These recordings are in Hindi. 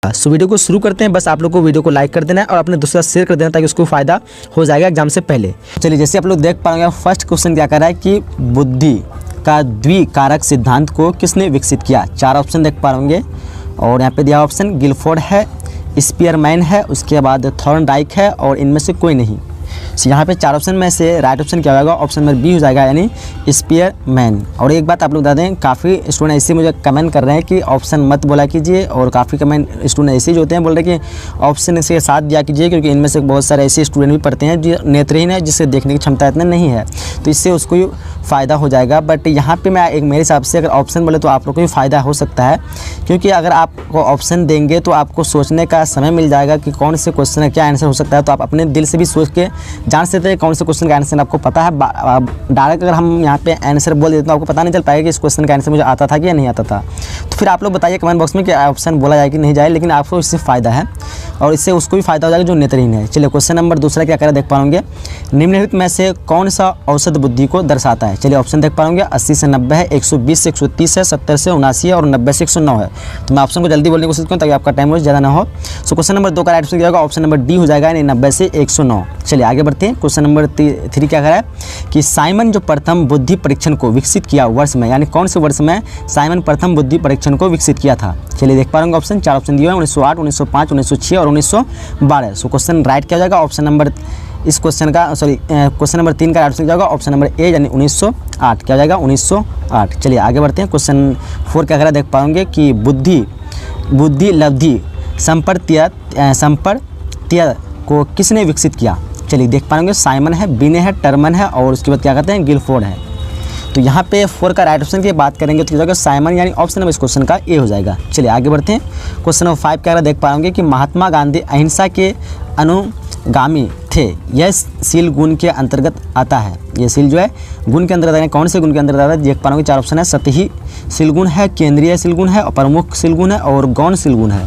सो वीडियो को शुरू करते हैं। बस आप लोग को वीडियो को लाइक कर देना है और अपने दोस्तों के साथ शेयर कर देना ताकि उसको फायदा हो जाएगा एग्जाम से पहले। चलिए, जैसे आप लोग देख पाएंगे फर्स्ट क्वेश्चन क्या कर रहा है कि बुद्धि का द्विकारक सिद्धांत को किसने विकसित किया। 4 ऑप्शन देख पाएंगे और यहाँ पे दिया ऑप्शन गिलफोर्ड है, स्पीयरमैन है, उसके बाद थॉर्नडाइक है और इनमें से कोई नहीं। यहाँ पे 4 ऑप्शन में से राइट ऑप्शन क्या होगा, ऑप्शन नंबर बी हो जाएगा यानी स्पीयरमैन। और एक बात आप लोग बता दें, काफ़ी स्टूडेंट ऐसे मुझे कमेंट कर रहे हैं कि ऑप्शन मत बोला कीजिए और काफ़ी कमेंट स्टूडेंट ऐसे जो होते हैं बोल रहे हैं कि ऑप्शन इसके साथ दिया कीजिए, क्योंकि इनमें से बहुत सारे ऐसे स्टूडेंट भी पढ़ते हैं जो नेत्रहीन है, जिससे देखने की क्षमता इतना नहीं है, तो इससे उसको भी फ़ायदा हो जाएगा। बट यहाँ पे मैं मेरे हिसाब से अगर ऑप्शन बोले तो आप लोग को भी फ़ायदा हो सकता है, क्योंकि अगर आपको ऑप्शन देंगे तो आपको सोचने का समय मिल जाएगा कि कौन से क्वेश्चन का क्या आंसर हो सकता है। तो आप अपने दिल से भी सोच के जान सकते हैं कौन से क्वेश्चन का आंसर आपको पता है। डायरेक्ट अगर हम यहाँ पे आंसर बोल देते तो आपको पता नहीं चल पाएगा कि इस क्वेश्चन का आंसर मुझे आता था कि या नहीं आता था। तो फिर आप लोग बताइए कमेंट बॉक्स में कि ऑप्शन बोला जाए कि नहीं जाए, लेकिन आपको इससे फ़ायदा है और इससे उसको भी फ़ायदा हो जाएगा जो नेत्रहीन है। चलिए, क्वेश्चन नंबर दूसरा क्या करें देख पाएंगे, निम्नलिखित में से कौन सा औसत बुद्धि को दर्शाता है। चलिए, ऑप्शन देख पाएंगे 80 से 90 है, 120 से 130 है, 70 से 79 है और 90 से 109 है। तो मैं ऑप्शन को जल्दी बोलने की कोशिश करूँ ताकि आपका टाइम वेस्ट ज़्यादा ना हो। सो क्वेश्चन नंबर 2 का राइट आंसर क्या होगा, ऑप्शन नंबर डी हो जाएगा यानी 90 से 109। चलिए आगे बढ़ते हैं। क्वेश्चन नंबर 3 क्या कह रहा है कि साइमन जो प्रथम बुद्धि परीक्षण को विकसित किया वर्ष में, यानी कौन से वर्ष में साइमन प्रथम बुद्धि परीक्षण को विकसित किया था। चलिए देख पा रहे ऑप्शन, 4 ऑप्शन दिए हैं 1908, 1905, 1906 और 1912। सो क्वेश्चन राइट क्या हो जाएगा, ऑप्शन नंबर इस क्वेश्चन का क्वेश्चन नंबर 3 का राइट आंसर क्या होगा, ऑप्शन नंबर ए यानी 1908। क्या हो जाएगा 1908। चलिए आगे बढ़ते हैं। क्वेश्चन 4 क्या कह रहा है देख पाएंगे कि बुद्धि लब्धि संपर्त्य को किसने विकसित किया। चलिए देख पाएंगे साइमन है, बिने है, टर्मन है और उसके बाद क्या कहते हैं गिलफोर्ड है। तो यहाँ पे 4 का राइट ऑप्शन की बात करेंगे तो क्या होगा साइमन, यानी ऑप्शन नंबर इस क्वेश्चन का ए हो जाएगा। चलिए आगे बढ़ते हैं। क्वेश्चन नंबर 5 क्या देख पाएंगे कि महात्मा गांधी अहिंसा के अनुगामी थे, यह सील गुण के अंतर्गत आता है। ये सील जो है गुण के अंतर्गत है, कौन से गुण के अंतर्गत आता है देख पाएंगे। 4 ऑप्शन है, सतही सील गुण है, केंद्रीय सील गुण है, प्रमुख सील गुण है और गौण सील गुण है।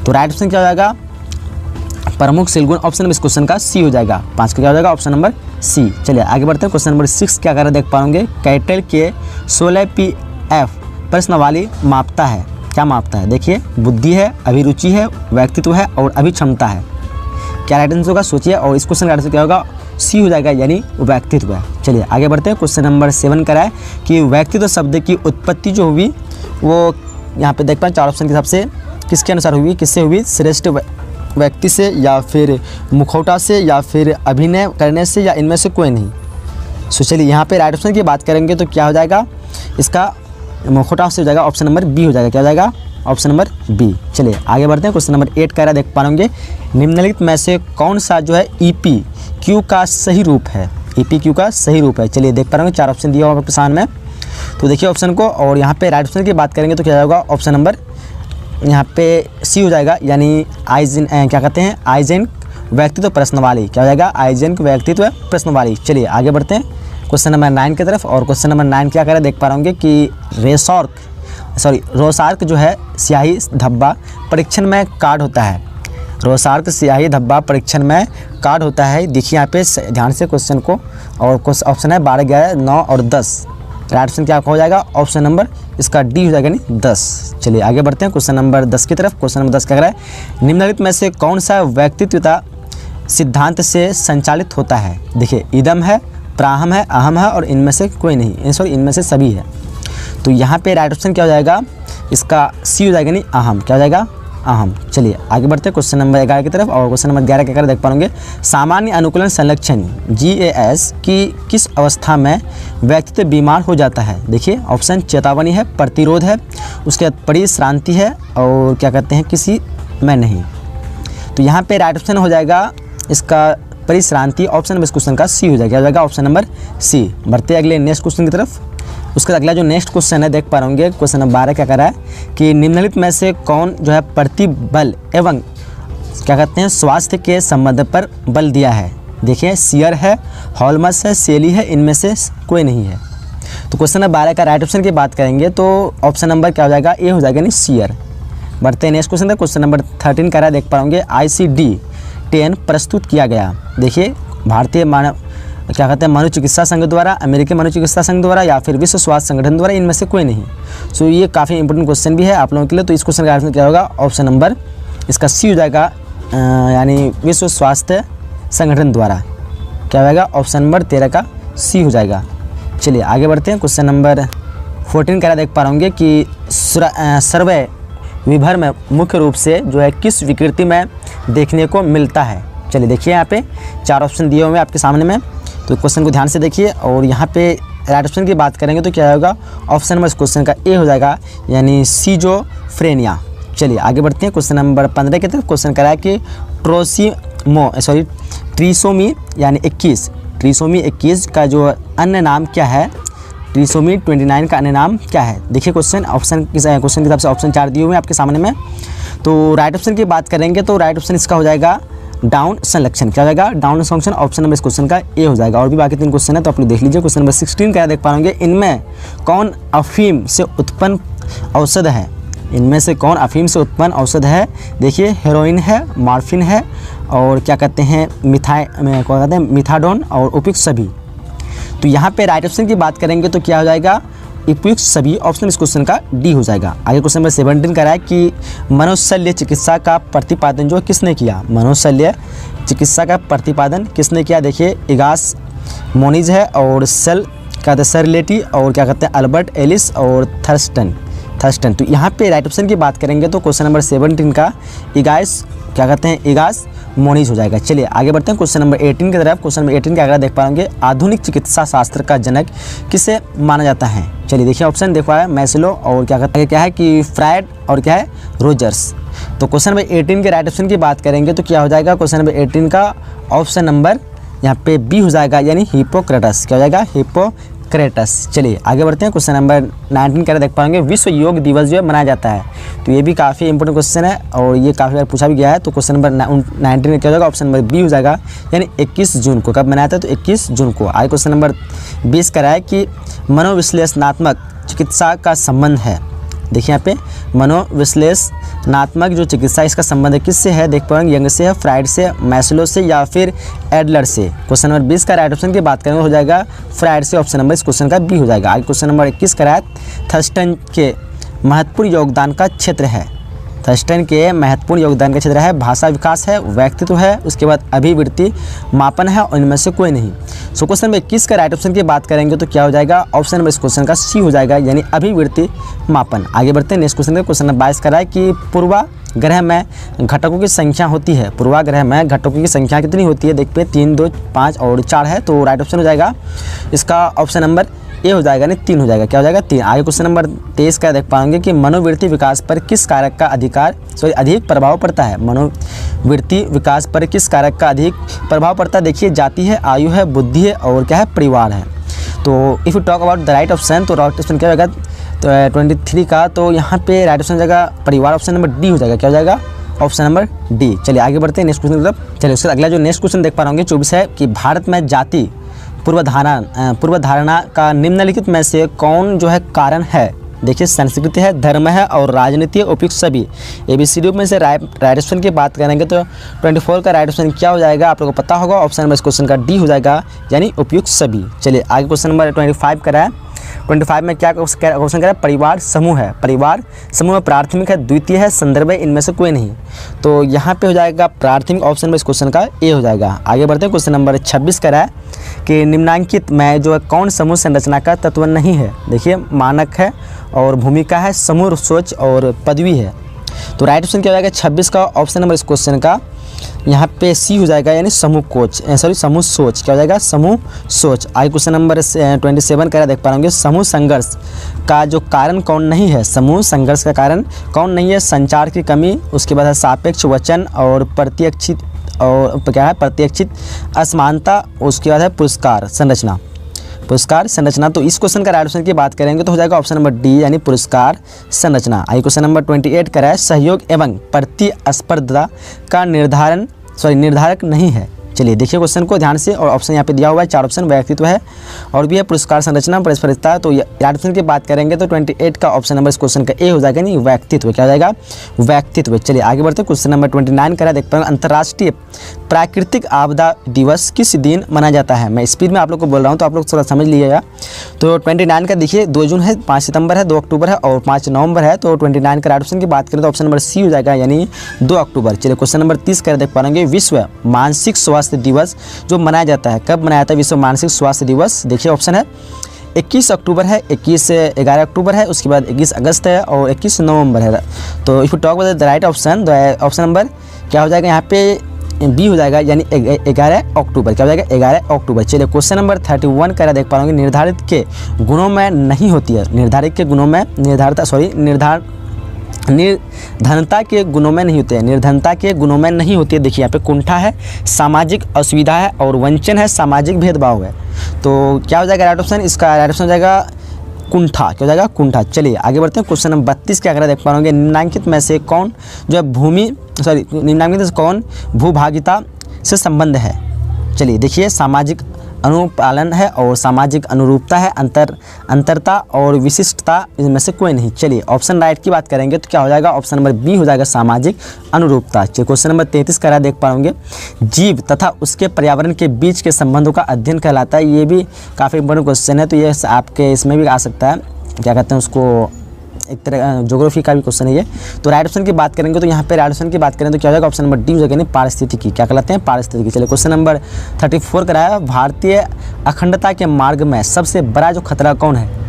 तो राइट ऑप्शन क्या हो जाएगा, प्रमुख सील गुण, ऑप्शन नंबर इस क्वेश्चन का सी हो जाएगा। 5 का क्या हो जाएगा, ऑप्शन नंबर सी। चलिए आगे बढ़ते हैं। क्वेश्चन नंबर 6 क्या कर देख पाएंगे, कैटल के 16 PF प्रश्नावली मापता है। क्या मापता है, देखिए बुद्धि है, अभिरुचि है, व्यक्तित्व है और अभिक्षमता है। क्या राइट आंसर होगा सोचिए, और इस क्वेश्चन का आंसर क्या होगा, सी हो जाएगा यानी व्यक्तित्व है। चलिए आगे बढ़ते हैं। क्वेश्चन नंबर 7 का है कि व्यक्तित्व शब्द की उत्पत्ति जो हुई वो यहाँ पे देख पाए 4 ऑप्शन के हिसाब से किसके अनुसार हुई, किससे हुई, श्रेष्ठ व्यक्ति से या फिर मुखौटा से या फिर अभिनय करने से या इनमें से कोई नहीं। सो चलिए यहाँ पे राइट ऑप्शन की बात करेंगे तो क्या हो जाएगा, इसका मुखौटा से हो जाएगा, ऑप्शन नंबर बी हो जाएगा। क्या हो जाएगा, ऑप्शन नंबर बी। चलिए आगे बढ़ते हैं। क्वेश्चन नंबर 8 कह रहा देख पाएंगे, निम्नलिखित में से कौन सा जो है EPQ का सही रूप है। EPQ का सही रूप है। चलिए देख पाएंगे 4 ऑप्शन दिया होगा किसान में, तो देखिए ऑप्शन को, और यहाँ पे राइट ऑप्शन की बात करेंगे तो क्या होगा, ऑप्शन नंबर यहाँ पे सी हो जाएगा यानी क्या कहते हैं आइजेंक व्यक्तित्व प्रश्नवाली। क्या हो जाएगा, आइजेंक व्यक्तित्व प्रश्नवाली। चलिए आगे बढ़ते हैं क्वेश्चन नंबर 9 की तरफ। और क्वेश्चन नंबर 9 क्या करें देख पा रहे कि रोसार्क जो है स्याही धब्बा परीक्षण में कार्ड होता है। रोसार्क स्याही धब्बा परीक्षण में कार्ड होता है। देखिए यहाँ पे ध्यान से क्वेश्चन को, और ऑप्शन है 12, 11, 9 और 10। राइट ऑप्शन क्या हो जाएगा, ऑप्शन नंबर इसका डी हो जाएगा यानी 10। चलिए आगे बढ़ते हैं क्वेश्चन नंबर 10 की तरफ। क्वेश्चन नंबर 10 क्या कह रहा है, निम्नलिखित में से कौन सा व्यक्तित्वता सिद्धांत से संचालित होता है। देखिए इदम है, प्राहम है, अहम है और इनमें से कोई नहीं, सॉरी इनमें से सभी है। तो यहाँ पे राइट ऑप्शन क्या हो जाएगा, इसका सी हो जाएगा नहीं अहम। क्या हो जाएगा, अहम। चलिए आगे बढ़ते हैं क्वेश्चन नंबर 11 की तरफ। और क्वेश्चन नंबर 11 क्या कर देख पाएंगे, सामान्य अनुकूलन संलक्षण GAS की किस अवस्था में व्यक्तित्व बीमार हो जाता है। देखिए ऑप्शन चेतावनी है, प्रतिरोध है, उसके बाद परिश्रांति है और क्या कहते हैं किसी में नहीं। तो यहाँ पे राइट ऑप्शन हो जाएगा इसका परिश्रांति, ऑप्शन नंबर इस क्वेश्चन का सी हो जाएगा। क्या हो जाएगा, ऑप्शन नंबर सी। बढ़ते अगले नेक्स्ट क्वेश्चन की तरफ। उसका अगला जो नेक्स्ट क्वेश्चन है देख पा रहे क्वेश्चन नंबर 12 क्या कर रहा है कि निम्नलिखित में से कौन जो है प्रतिबल एवं क्या कहते हैं स्वास्थ्य के संबंध पर बल दिया है। देखिए सियर है, हॉलमस है, सेली है, इनमें से कोई नहीं है। तो क्वेश्चन नंबर 12 का राइट ऑप्शन की बात करेंगे तो ऑप्शन नंबर क्या हो जाएगा, ए हो जाएगा नहीं सियर। बढ़ते हैं नेक्स्ट क्वेश्चन है। क्वेश्चन नंबर 13 का देख पाएंगे ICD-10 प्रस्तुत किया गया। देखिए भारतीय मानव क्या कहते हैं मनोचिकित्सा संघ द्वारा, अमेरिकी मनोचिकित्सा संघ द्वारा या फिर विश्व स्वास्थ्य संगठन द्वारा, इनमें से कोई नहीं। सो ये काफ़ी इंपॉर्टेंट क्वेश्चन भी है आप लोगों के लिए। तो इस क्वेश्चन का आंसर क्या होगा, ऑप्शन नंबर इसका सी हो जाएगा यानी विश्व स्वास्थ्य संगठन द्वारा। क्या हो जाएगा? ऑप्शन नंबर 13 का सी हो जाएगा। चलिए आगे बढ़ते हैं। क्वेश्चन नंबर 14 का देख पा रहे होंगे कि सर्वे विभर में मुख्य रूप से जो है किस विकृति में देखने को मिलता है। चलिए देखिए, यहाँ पे 4 ऑप्शन दिए हुए हैं आपके सामने में, तो क्वेश्चन को ध्यान से देखिए। और यहाँ पे राइट ऑप्शन की बात करेंगे तो क्या होगा? ऑप्शन नंबर इस क्वेश्चन का ए हो जाएगा, यानी सीजोफ्रेनिया। चलिए आगे बढ़ते हैं। क्वेश्चन नंबर 15 की तरफ क्वेश्चन करा है कि ट्रिसोमी यानी 21, ट्रिसोमी 21 का जो अन्य नाम क्या है? ट्रिसोमी 29 का अन्य नाम क्या है? देखिए क्वेश्चन की तरफ से ऑप्शन 4 दिए हुए हैं आपके सामने में। तो राइट ऑप्शन की बात करेंगे तो राइट ऑप्शन इसका हो जाएगा डाउन संलक्षण। क्या हो जाएगा? डाउन संलक्षण। ऑप्शन नंबर इस क्वेश्चन का ए हो जाएगा। और भी बाकी 3 क्वेश्चन है तो आप लोग देख लीजिए। क्वेश्चन नंबर 16 क्या देख पाएंगे? इनमें कौन अफीम से उत्पन्न औषध है? इनमें से कौन अफीम से उत्पन्न औषध है? देखिए, हेरोइन है, मॉर्फिन है, और क्या कहते हैं मिथाडोन और उपयुक्त सभी। तो यहाँ पे राइट ऑप्शन की बात करेंगे तो क्या हो जाएगा? उपयुक्त सभी। ऑप्शन इस क्वेश्चन का डी हो जाएगा। आगे क्वेश्चन नंबर 17 का है कि मनोशल्य चिकित्सा का प्रतिपादन जो किसने किया? मनोशल्य चिकित्सा का प्रतिपादन किसने किया? देखिए, इगास मोनिज है, और सेल क्या कहते हैं सरलेटी, और क्या कहते हैं अल्बर्ट एलिस और थर्स्टन। तो यहाँ पे राइट ऑप्शन की बात करेंगे तो क्वेश्चन नंबर 17 का इगास मोनिज हो जाएगा। चलिए आगे बढ़ते हैं क्वेश्चन नंबर 18 की तरफ। क्वेश्चन नंबर 18 का अगर देख पाएंगे, आधुनिक चिकित्सा शास्त्र का जनक किसे माना जाता है? चलिए देखिए, ऑप्शन देख पाए मैस्लो, और क्या कहते हैं क्या है कि फ्रायड, और क्या है रोजर्स। तो क्वेश्चन नंबर 18 के राइट ऑप्शन की बात करेंगे तो क्या हो जाएगा? क्वेश्चन नंबर 18 का ऑप्शन नंबर यहाँ पे बी हो जाएगा, यानी हिपोक्रेटस। क्या हो जाएगा? हिपोक्रेटस। चलिए आगे बढ़ते हैं। क्वेश्चन नंबर 19 का देख पाएंगे, विश्व योग दिवस जो है मनाया जाता है। तो ये भी काफ़ी इंपॉर्टेंट क्वेश्चन है और ये काफ़ी बार पूछा भी गया है। तो क्वेश्चन नंबर 19 में क्या हो जाएगा? ऑप्शन नंबर बी हो जाएगा, यानी 21 जून को। कब मनाया था? तो 21 जून को। आगे क्वेश्चन नंबर 20 का है कि मनोविश्लेषणात्मक चिकित्सा का संबंध है। देखिए यहाँ पे मनोविश्लेषणात्मक जो चिकित्सा इसका संबंध है किससे है? देख पाएंगे यंग से है, फ्राइड से, मैस्लो से, या फिर एडलर से। क्वेश्चन नंबर 20 का राइट ऑप्शन की बात करेंगे हो जाएगा फ्राइड से। ऑप्शन नंबर इस क्वेश्चन का बी हो जाएगा। आगे क्वेश्चन नंबर 21 का है थर्स्टन के महत्वपूर्ण योगदान का क्षेत्र है। थर्स्टन के महत्वपूर्ण योगदान का क्षेत्र है भाषा विकास है, व्यक्तित्व है, उसके बाद अभिवृत्ति मापन है, और इनमें से कोई नहीं। सो क्वेश्चन नंबर 21 का राइट ऑप्शन की बात करेंगे तो क्या हो जाएगा? ऑप्शन नंबर इस क्वेश्चन का सी हो जाएगा, यानी अभिवृत्ति मापन। आगे बढ़ते हैं नेक्स्ट क्वेश्चन का। क्वेश्चन नंबर 22 का है कि पूर्वाग्रह में घटकों की संख्या होती है। पूर्वाग्रह में घटकों की संख्या कितनी होती है? देखते 3, 2, 5 और 4 है। तो राइट ऑप्शन हो जाएगा इसका ऑप्शन नंबर ए हो जाएगा, नहीं 3 हो जाएगा। क्या हो जाएगा? 3। आगे क्वेश्चन नंबर 23 का देख पाएंगे कि मनोवृत्ति विकास पर किस कारक का अधिक प्रभाव पड़ता है? मनोवृत्ति विकास पर किस कारक का अधिक प्रभाव पड़ता है? देखिए, जाति है, आयु है, बुद्धि है, और क्या है परिवार है। तो if you talk about the right option, तो राइट ऑप्शन क्या होगा? तो 23 का, तो यहाँ पे राइट ऑप्शन हो जाएगा परिवार। ऑप्शन नंबर डी हो जाएगा। क्या हो जाएगा? Option number D. चलिए आगे बढ़ते हैं नेक्स्ट क्वेश्चन की तरफ। चलिए उसका अगला जो नेक्स्ट क्वेश्चन देख पा रहे होंगे 24 है कि भारत में जाति पूर्वधारणा का निम्नलिखित में से कौन जो है कारण है? देखिए, संस्कृति है, धर्म है, और राजनीति है, उपयुक्त सभी। ABCD में से राइट ऑप्शन की बात करेंगे तो 24 का राइट ऑप्शन क्या हो जाएगा? आप लोगों को पता होगा। ऑप्शन नंबर इस क्वेश्चन का डी हो जाएगा, यानी उपयुक्त सभी। चलिए आगे क्वेश्चन नंबर 25 का है। 25 में क्या क्वेश्चन करा? परिवार समूह है। परिवार समूह में प्राथमिक है, द्वितीय है, संदर्भ है, इनमें से कोई नहीं। तो यहाँ पे हो जाएगा प्राथमिक। ऑप्शन में इस क्वेश्चन का ए हो जाएगा। आगे बढ़ते हैं। क्वेश्चन नंबर 26 का है कि निम्नांकित में जो है कौन समूह संरचना का तत्व नहीं है? देखिए, मानक है, और भूमिका है, समूह सोच, और पदवी है। तो राइट ऑप्शन क्या हो जाएगा? 26 का ऑप्शन नंबर इस क्वेश्चन का यहाँ पे सी हो जाएगा, यानी समूह सोच। क्या हो जाएगा? समूह सोच। आगे क्वेश्चन नंबर 27 का देख पाएंगे, समूह संघर्ष का जो कारण कौन नहीं है? समूह संघर्ष का कारण कौन नहीं है? संचार की कमी, उसके बाद है सापेक्ष वचन, और प्रत्यक्षित असमानता, उसके बाद है पुरस्कार संरचना। तो इस क्वेश्चन का राइट ऑप्शन की बात करेंगे तो हो जाएगा ऑप्शन नंबर डी, यानी पुरस्कार संरचना। आइए क्वेश्चन नंबर 28 का है सहयोग एवं प्रतिस्पर्धा का निर्धारक नहीं है। चलिए देखिए क्वेश्चन को ध्यान से, और ऑप्शन यहाँ पे दिया हुआ है 4 ऑप्शन, व्यक्तित्व है और भी है पुरस्कार, संरचना, परस्परिकता। तो राइट ऑप्शन की बात करेंगे तो 28 का ऑप्शन नंबर इस क्वेश्चन का ए हो जाएगा, नहीं व्यक्तित्व, क्या हो जाएगा व्यक्तित्व। चलिए आगे बढ़ते हैं, क्वेश्चन नंबर 29 का देख पाएंगे, अंतर्राष्ट्रीय प्राकृतिक आपदा दिवस किस दिन मनाया जाता है। मैं स्पीड में आप लोग को बोल रहा हूँ तो आप लोग थोड़ा समझ लीजिएगा। तो 29 का देखिए 2 जून है, 5 सितंबर है, 2 अक्टूबर है और 5 नवंबर है। तो 29 का राइट ऑप्शन की बात करें तो ऑप्शन नंबर सी हो जाएगा, यानी 2 अक्टूबर। चलिए क्वेश्चन नंबर 30 का देख पाएंगे, विश्व मानसिक स्वास्थ्य दिवस जो मनाया जाता है, कब मनाया जाता है विश्व मानसिक स्वास्थ्य दिवस। देखिए ऑप्शन है 21 अक्टूबर है, 11 अक्टूबर है, उसके बाद 21 अगस्त है और 21 नवंबर है। तो if you talk about the right option, option number क्या हो जाएगा यहाँ पे बी हो जाएगा, यानी 11 अक्टूबर, क्या हो जाएगा 11 अक्टूबर। चलिए क्वेश्चन नंबर 31 का देख पाएंगे, निर्धारित के गुणों में नहीं होती है, निर्धारित के गुणों में निर्धनता के गुणों में नहीं होते हैं, निर्धनता के गुणों में नहीं होती है। देखिए यहाँ पे कुंठा है, सामाजिक असुविधा है और वंचन है, सामाजिक भेदभाव है। तो क्या हो जाएगा राइट ऑप्शन, इसका राइट ऑप्शन हो जाएगा कुंठा, क्या हो जाएगा कुंठा। चलिए आगे बढ़ते हैं, क्वेश्चन नंबर 32 क्या अगर देख पाएंगे, निम्नलिखित में से कौन जो है निम्नलिखित में से कौन भूभागिता से संबंध है। चलिए देखिए सामाजिक अनुपालन है और सामाजिक अनुरूपता है, अंतरता और विशिष्टता इनमें से कोई नहीं। चलिए ऑप्शन राइट की बात करेंगे तो क्या हो जाएगा, ऑप्शन नंबर बी हो जाएगा सामाजिक अनुरूपता। चलिए क्वेश्चन नंबर 33 का देख पाएंगे, जीव तथा उसके पर्यावरण के बीच के संबंधों का अध्ययन कहलाता है। ये भी काफ़ी इंपॉर्टेंट क्वेश्चन है, तो ये आपके इसमें भी आ सकता है, क्या कहते हैं उसको, एक तरह ज्योग्राफी का भी क्वेश्चन है ये। तो राइट ऑप्शन की बात करेंगे तो यहाँ पे राइट ऑप्शन की बात करें तो क्या हो जाएगा, ऑप्शन नंबर डी हो जाएगा, नहीं पारिस्थितिकी, क्या कहलाते हैं पारिस्थितिकी। चलिए क्वेश्चन नंबर 34 कराया, भारतीय अखंडता के मार्ग में सबसे बड़ा जो खतरा कौन है।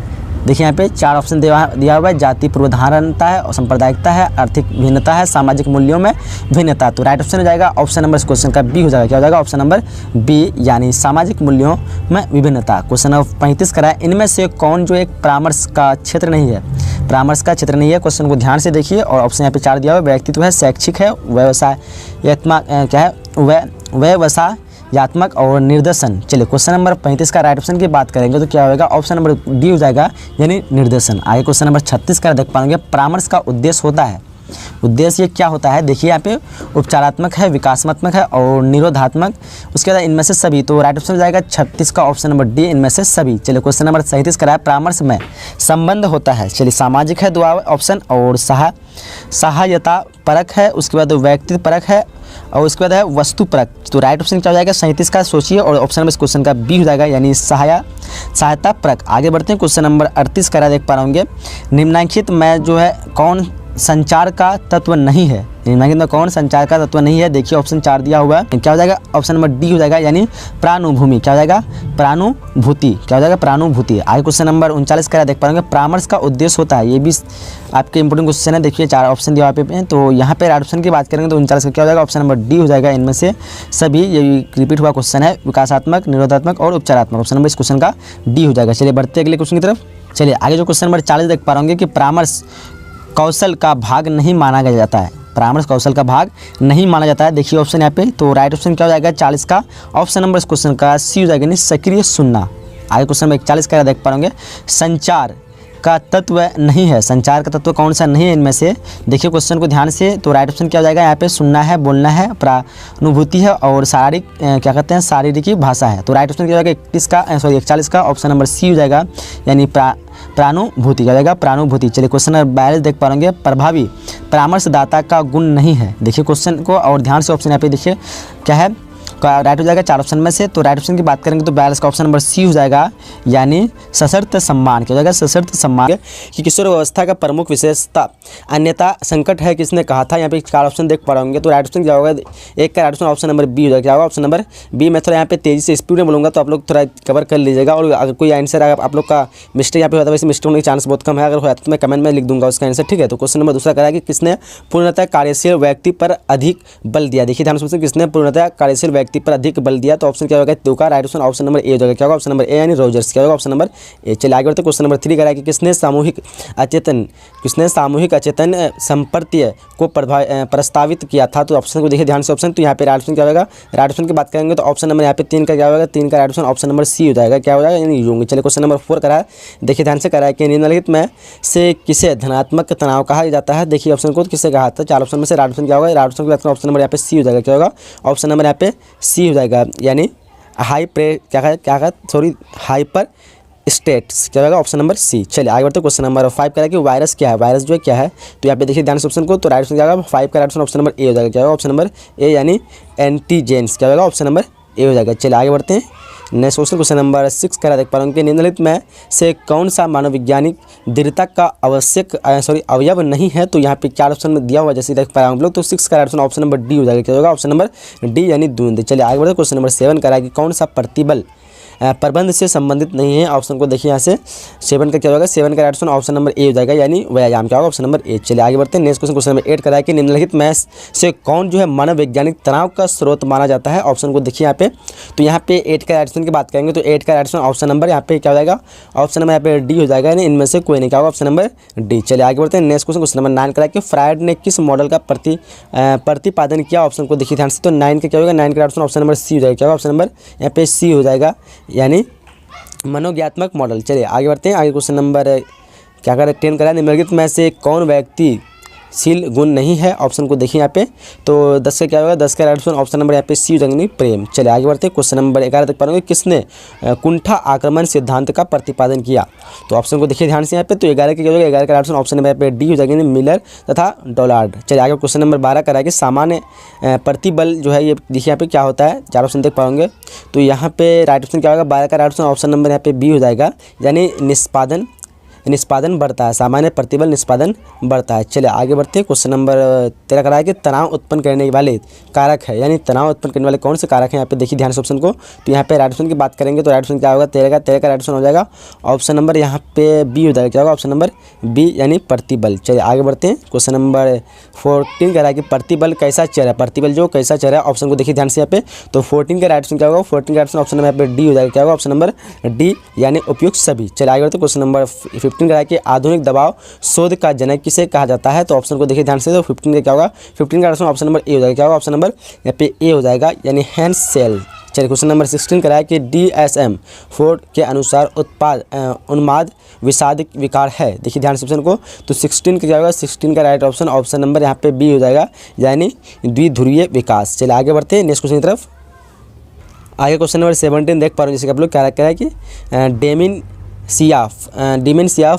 देखिए यहाँ पे 4 ऑप्शन दिया हुआ है, जाति पूर्वधारणता है और सांप्रदायिकता है, आर्थिक भिन्नता है, सामाजिक मूल्यों में भिन्नता। तो राइट ऑप्शन हो जाएगा ऑप्शन नंबर इस क्वेश्चन का बी हो जाएगा, क्या हो जाएगा ऑप्शन नंबर बी, यानी सामाजिक मूल्यों में विभिन्नता। क्वेश्चन नंबर 35 कराया, इनमें से कौन जो एक परामर्श का क्षेत्र नहीं है, परामर्श का क्षेत्र नहीं है। क्वेश्चन को ध्यान से देखिए, और ऑप्शन यहाँ पे 4 दिया हुआ है, व्यक्तित्व है, शैक्षिक है, व्यवसायत्मक क्या है व्यवसायत्मक और निर्देशन। चलिए क्वेश्चन नंबर 35 का राइट ऑप्शन की बात करेंगे तो क्या होगा, ऑप्शन नंबर डी हो जाएगा, यानी निर्देशन। आगे क्वेश्चन नंबर 36 का देख पाएंगे, परामर्श का उद्देश्य होता है, उद्देश्य क्या होता है। देखिए यहाँ पे उपचारात्मक है, विकासात्मक है और निरोधात्मक, उसके बाद इनमें से सभी। तो राइट ऑप्शन हो जाएगा 36 का ऑप्शन नंबर डी, इनमें से सभी। चलिए क्वेश्चन नंबर 37 का परामर्श में संबंध होता है। चलिए सामाजिक है 2 ऑप्शन और सहायता परक है, उसके बाद व्यक्तित्व परक है और उसके बाद है वस्तु परक। तो राइट ऑप्शन क्या हो जाएगा 37 का, सोचिए, और ऑप्शन नंबर इस क्वेश्चन का बी हो जाएगा, यानी सहायता परक। आगे बढ़ते हैं, क्वेश्चन नंबर 38 का देख पा रहे निम्नलिखित में जो है कौन संचार का तत्व नहीं है, निम्नलिखित में कौन संचार का तत्व नहीं है। देखिए ऑप्शन 4 दिया हुआ है, क्या हो जाएगा ऑप्शन नंबर डी हो जाएगा, यानी प्रानुभूमि, क्या हो जाएगा प्रानुभूति, क्या हो जाएगा प्रानुभूति। आगे क्वेश्चन नंबर 39 का देख पाएंगे, परामर्श का उद्देश्य होता है। ये भी आपके इंपोर्टेंट क्वेश्चन है, देखिए 4 ऑप्शन दिया हुआ पे। तो यहाँ पे राइट ऑप्शन की बात करेंगे तो 39 का क्या हो जाएगा, ऑप्शन नंबर डी हो जाएगा, इनमें से सभी। ये रिपीट हुआ क्वेश्चन है, विकासात्मक, निरोधात्मक और उपचारात्मक, ऑप्शन नंबर इस क्वेश्चन का डी हो जाएगा। चलिए बढ़ते अगले क्वेश्चन की तरफ। चलिए आगे जो क्वेश्चन नंबर 40 देख पा रहे कि परामर्श कौशल का भाग नहीं माना जाता है, परामर्श कौशल का भाग नहीं माना जाता है। देखिए ऑप्शन यहाँ पे, तो राइट ऑप्शन क्या हो जाएगा 40 का, ऑप्शन नंबर इस क्वेश्चन का सी हो जाएगा, यानी सक्रिय सुनना। आगे क्वेश्चन नंबर 41 का देख पाएंगे, संचार का तत्व नहीं है, संचार का तत्व कौन सा नहीं है इनमें से। देखिए क्वेश्चन को ध्यान से, तो राइट ऑप्शन क्या हो जाएगा यहाँ पे, सुनना है, बोलना है, प्रानुभूति है और शारीरिक क्या कहते हैं शारीरिक भाषा है। तो राइट ऑप्शन क्या हो जाएगा 41 का ऑप्शन नंबर सी हो जाएगा, यानी प्रानुभूति, क्या हो जाएगा प्रानुभूति। चलिए क्वेश्चन नंबर 42 देख पाएंगे, प्रभावी परामर्शदाता का गुण नहीं है। देखिए क्वेश्चन को और ध्यान से, ऑप्शन यहाँ पे देखिए क्या है, राइट हो जाएगा 4 ऑप्शन में से। तो राइट ऑप्शन की बात करेंगे तो 42 का ऑप्शन नंबर सी हो जाएगा, यानी सशर्त सम्मान, क्या हो जाएगा सशर्त सम्मान। कि किशोर अवस्था का प्रमुख विशेषता अन्यथा संकट है, किसने कहा था। यहाँ पे 4 ऑप्शन देख पा रहे तो राइट ऑप्शन क्या होगा, एक का right option option number B हो जाएगा, क्या होगा ऑप्शन नंबर बी। मैं थोड़ा यहाँ पे तेजी से स्पीड में बोलूँगा तो आप लोग थोड़ा कवर कर लीजिएगा, और अगर कोई आंसर आप लोग का मिस्टेक यहाँ पे होता है, वैसे मिस्टेक होने के चांस बहुत कम है, अगर होता तो मैं कमेंट में लिख दूंगा उसका आंसर, ठीक है। तो क्वेश्चन नंबर दूसरा करा कि किसने पूर्णतः कार्यशील व्यक्ति पर अधिक बल दिया। देखिए ध्यान से, किसने पूर्णतः कार्यशील व्यक्ति पर अधिक बल दिया। तो ऑप्शन क्या होगा 2 का राइट ऑप्शन नंबर ए हो जाएगा, क्या होगा ऑप्शन नंबर ए, यानी रोजर्स, क्या होगा ऑप्शन नंबर ए। चलिए आगे बढ़ते क्वेश्चन नंबर 3 करा कि किसने सामूहिक अचेतन संपर्त्य को प्रस्तावित किया था। तो ऑप्शन को देखिए ध्यान से, ऑप्शन तो यहाँ पे राइट ऑप्शन क्या होगा, राइट ऑप्शन की बात करेंगे तो ऑप्शन नंबर यहाँ पे 3 का क्या होगा, 3 का right option option number C हो जाएगा, क्या हो जाएगा यानी यूंग। चलिए क्वेश्चन नंबर 4 करा है, देखिए ध्यान से करा है कि निम्नलिखित में से किसे धनात्मक तनाव कहा जाता है। देखिए ऑप्शन को किसे कहा था, 4 ऑप्शन में से राइट ऑप्शन क्या होगा, राइट ऑप्शन की बात करें ऑप्शन नंबर यहाँ पे सी हो जाएगा, क्या होगा ऑप्शन नंबर यहाँ पे सी हो जाएगा, यानी हाइपर स्टेट्स क्या होगा, ऑप्शन नंबर सी। चलिए आगे बढ़ते हैं। क्वेश्चन नंबर 5 कह रहा है कि वायरस क्या है, वायरस जो है क्या है। तो यहाँ पे देखिए ध्यान से ऑप्शन को, तो राइट ऑप्शन क्या होगा, 5 का right option option number A हो जाएगा। क्या होगा, ऑप्शन नंबर ए, यानी एंटीजेंस क्या होगा, ऑप्शन नंबर ए हो जाएगा। चलिए आगे बढ़ते हैं। नेक्स्ट क्वेश्चन नंबर 6 कह रहा देख पा रहा हूँ कि निम्नलिखित में से कौन सा मानववैज्ञानिक दृढ़ता का अवयव नहीं है। तो यहाँ पे 4 ऑप्शन में दिया हुआ जैसे देख पा रहे हैं हम लोग। तो 6 का ऑप्शन ऑप्शन नंबर डी हो जाएगा। क्या होगा, ऑप्शन नंबर डी, यानी दूंद। चलिए आगे बढ़ते। क्वेश्चन नंबर 7 कह रहा है कि कौन सा प्रतिबल प्रबंध से संबंधित नहीं है। ऑप्शन को देखिए यहाँ से 7 का क्या होगा, 7 का ऑप्शन ऑप्शन नंबर ए हो जाएगा, यानी व्यायाम। क्या होगा, ऑप्शन नंबर ए। चलिए आगे बढ़ते हैं। नेक्स्ट क्वेश्चन नंबर 8 कराया कि निम्नलिखित में से कौन जो है मनोवैज्ञानिक तनाव का स्रोत माना जाता है। ऑप्शन को देखिए यहाँ पे, तो यहाँ पे 8 का ऑप्शन की बात करेंगे तो 8 का ऑप्शन नंबर यहाँ पे क्या हो जाएगा, ऑप्शन नंबर यहाँ पे डी हो जाएगा, यानी इनमें से कोई नहीं। क्या होगा, ऑप्शन नंबर डी। चलिए आगे बढ़ते हैं। नेक्स्ट क्वेश्चन नंबर 9 कराया कि फ्रायड ने किस मॉडल का प्रतिपादन किया। ऑप्शन को देखिए ध्यान से, तो 9 का क्या होगा, 9 का ऑप्शन नंबर सी हो जाएगा। क्या होगा, ऑप्शन नंबर यहाँ पे सी हो जाएगा, यानी मनोज्ञात्मक मॉडल। चलिए आगे बढ़ते हैं। आगे क्वेश्चन नंबर क्या करें 10 करा, निम्नलिखित में से कौन व्यक्तिशील गुण नहीं है। ऑप्शन को देखिए यहाँ पे, तो 10 का क्या होगा, 10 का ऑप्शन ऑप्शन नंबर यहाँ पे सी हो जाएंगे, प्रेम। चलिए आगे बढ़ते हैं। क्वेश्चन नंबर 11 तक पढ़ेंगे, किसने कुंठा आक्रमण सिद्धांत का प्रतिपादन किया। तो ऑप्शन को देखिए ध्यान से यहाँ पे, तो 11 का क्या होगा, 11 का ऑप्शन नंबर यहाँ पे डी हो जाएगा, मिलर तथा डोलार्ड। चलिए आगे क्वेश्चन नंबर 12 करा कि सामान्य प्रतिबल जो है ये देखिए यहाँ पे क्या होता है, 4 ऑप्शन देख पाओगे। तो यहाँ पे राइट ऑप्शन क्या होगा, 12 का ऑप्शन नंबर यहाँ पे बी हो जाएगा, यानी निष्पादन बढ़ता है, सामान्य प्रतिबल निष्पादन बढ़ता है। चलिए आगे बढ़ते हैं। क्वेश्चन नंबर 13 करा है कि तनाव उत्पन्न करने वाले कारक है, यानी तनाव उत्पन्न करने वाले कौन से कारक हैं। यहाँ पे देखिए ध्यान से ऑप्शन को, तो यहाँ पे राइट ऑप्शन की बात करेंगे तो राइट ऑप्शन क्या होगा, 13 का राइट ऑप्शन हो जाएगा, ऑप्शन नंबर यहाँ पे बी हो जाएगा। क्या होगा, ऑप्शन नंबर बी, यानी प्रतिबल। चलिए आगे बढ़ते हैं। क्वेश्चन नंबर 14 कह रहा है कि प्रतिबल कैसा चर है, प्रतिबल जो कैसा चर है। ऑप्शन को देखिए ध्यान से यहाँ पे, तो 14 का राइट ऑप्शन क्या होगा, 14 का ऑप्शन नंबर यहाँ पे डी हो जाएगा। क्या होगा, ऑप्शन नंबर डी, यानी उपयुक्त सभी। चलिए आगे बढ़ते हैं। क्वेश्चन नंबर 15 कह रहा है कि आधुनिक दबाव शोध का जनक किसे कहा जाता है। तो ऑप्शन को देखिए ध्यान से, तो 15 का क्या होगा, 15 का ऑप्शन नंबर ए हो जाएगा। क्या होगा, ऑप्शन नंबर यहाँ पे ए हो जाएगा, यानी हैंस सेल। चलिए क्वेश्चन नंबर 16 करा है कि DSM-4 के अनुसार उन्माद विषाद विकार है। देखिए ध्यान से ऑप्शन को, तो 16 का क्या होगा, 16 का राइट ऑप्शन नंबर यहाँ पे बी हो जाएगा, यानी द्विध्रुवीय विकास। चलिए आगे बढ़ते हैं नेक्स्ट क्वेश्चन की तरफ। आगे क्वेश्चन नंबर 17 देख पा रहे हैं, जैसे कि आप लोग क्या कह रहा है कि डेमेंशिया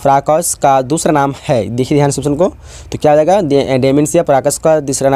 फ्राकस का दूसरा नाम है। देखिए ध्यान से ऑप्शन को, तो क्या हो जाएगा, डेमेंशिया फ्राकस का दूसरा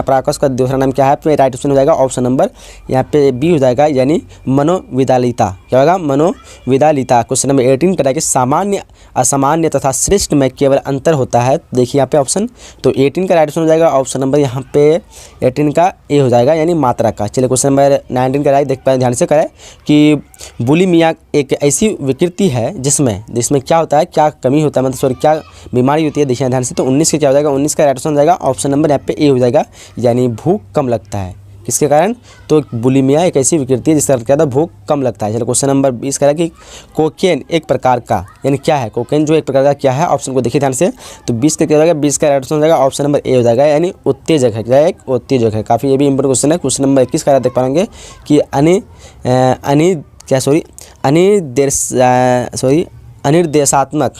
नाम क्या है। राइट ऑप्शन हो जाएगा, ऑप्शन नंबर यहाँ पे बी हो जाएगा, यानी मनोविदालिता। क्या होगा, मनोविदालिता। क्वेश्चन नंबर 18 करा कि सामान्य असामान्य तथा श्रेष्ठ में केवल अंतर होता है। देखिए यहाँ पे ऑप्शन, तो 18 का राइट ऑप्शन हो जाएगा, ऑप्शन नंबर यहाँ पे 18 का ए हो जाएगा, यानी मात्रा का। चलिए क्वेश्चन नंबर 19 का राइट देख पाए ध्यान से करें कि बुलिमिया एक ऐसी विकृति है जिसमें क्या होता है, क्या कमी होता है, मतलब सॉरी क्या बीमारी होती है। देखिए ध्यान से, तो 19 का क्या हो जाएगा, 19 का राइट ऑप्शन हो जाएगा, ऑप्शन नंबर यहाँ पे ए हो जाएगा, यानी भूख कम लगता है। किसके कारण, तो बुलिमिया एक ऐसी विकृति है जिसका क्या था, भूख कम लगता है। चलो क्वेश्चन नंबर 20 कह रहा है कि कोकेन एक प्रकार का, यानी क्या है कोकेन जो एक प्रकार का क्या है। ऑप्शन को देखिए ध्यान से, तो 20 का क्या हो जाएगा, 20 का राइट ऑप्शन हो जाएगा, ऑप्शन नंबर ए हो जाएगा, यानी उत्तेजक है। क्या है, एक उत्तेजक है। काफ़ी ये भी इंपॉर्टेंट क्वेश्चन है। क्वेश्चन नंबर 21 का देख पाएंगे कि अनिर्देशात्मक